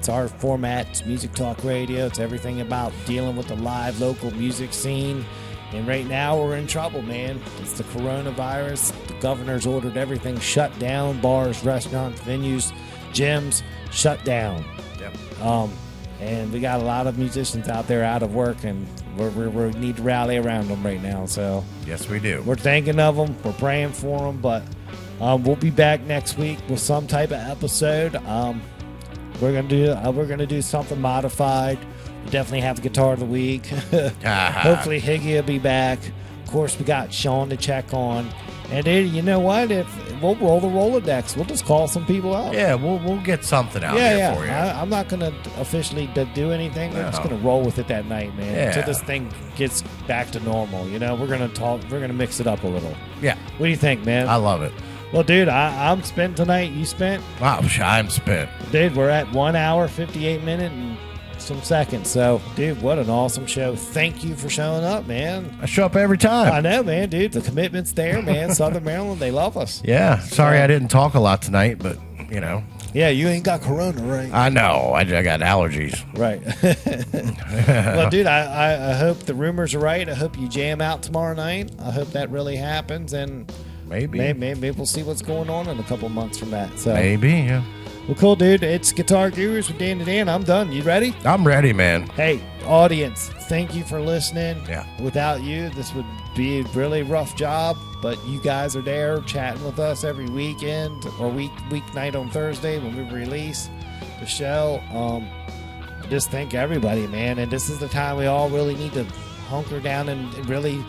our format. It's music talk radio. It's everything about dealing with the live local music scene. And right now we're in trouble, man. It's the coronavirus. The governor's ordered everything shut down. Bars, restaurants, venues, gyms, shut down. Yep. And we got a lot of musicians out there out of work, and we need to rally around them right now. So Yes, we do. we're thinking of them. We're praying for them. But we'll be back next week with some type of episode. We're gonna do something modified. We definitely have the guitar of the week. Hopefully Higgy will be back. Of course, we got Sean to check on. And then, you know what? If we'll roll the Rolodex, we'll just call some people out. Yeah, we'll get something out there for you. I'm not gonna officially do anything. We're just No. gonna roll with it that night, man. Yeah. Until this thing gets back to normal. You know, we're gonna talk. We're gonna mix it up a little. Yeah. What do you think, man? I love it. Well, dude, I'm spent tonight. You spent? Wow, I'm spent. Dude, we're at 1 hour, 58 minutes, and some seconds. So, dude, what an awesome show. Thank you for showing up, man. I show up every time. I know, man, dude. The commitment's there, man. Southern Maryland, they love us. Yeah. Sorry I didn't talk a lot tonight, but, you know. Yeah, you ain't got corona, right? I know. I got allergies. Right. Well, dude, I hope the rumors are right. I hope you jam out tomorrow night. I hope that really happens, and Maybe. maybe we'll see what's going on in a couple months from that. So, Maybe, yeah. well, cool, dude. It's Guitar Gurus with Dan to Dan. I'm done. You ready? I'm ready, man. Hey, audience, thank you for listening. Yeah. Without you, this would be a really rough job, but you guys are there chatting with us every weekend or weeknight on Thursday when we release the show. Just thank everybody, man. And this is the time we all really need to hunker down and really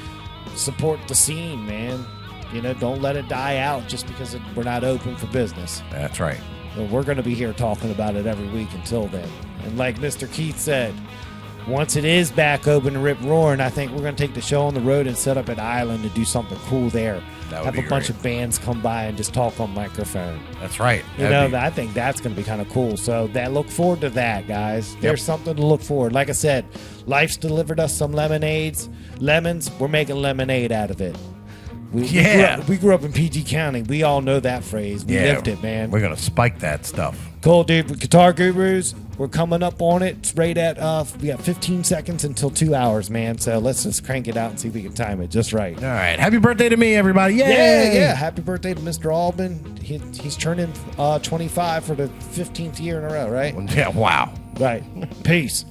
support the scene, man. You know, don't let it die out just because we're not open for business. That's right. But we're going to be here talking about it every week until then. And like Mr. Keith said, once it is back open and rip roaring, I think we're going to take the show on the road and set up an island to do something cool there. That would Have be a bunch great. of bands come by and just talk on microphone. That's right. You know, I think that's going to be kind of cool. So look forward to that, guys. There's something to look forward. Like I said, life's delivered us some lemons. We're making lemonade out of it. We grew up in PG County. We all know that phrase. We lived it, man. We're going to spike that stuff. Cool, dude. With Guitar Gurus, we're coming up on it. It's right at, we got 15 seconds until 2 hours, man. So let's just crank it out and see if we can time it just right. All right. Happy birthday to me, everybody. Yay! Yeah. Happy birthday to Mr. Albin. He's turning 25 for the 15th year in a row, right? Yeah, wow. Right. Peace.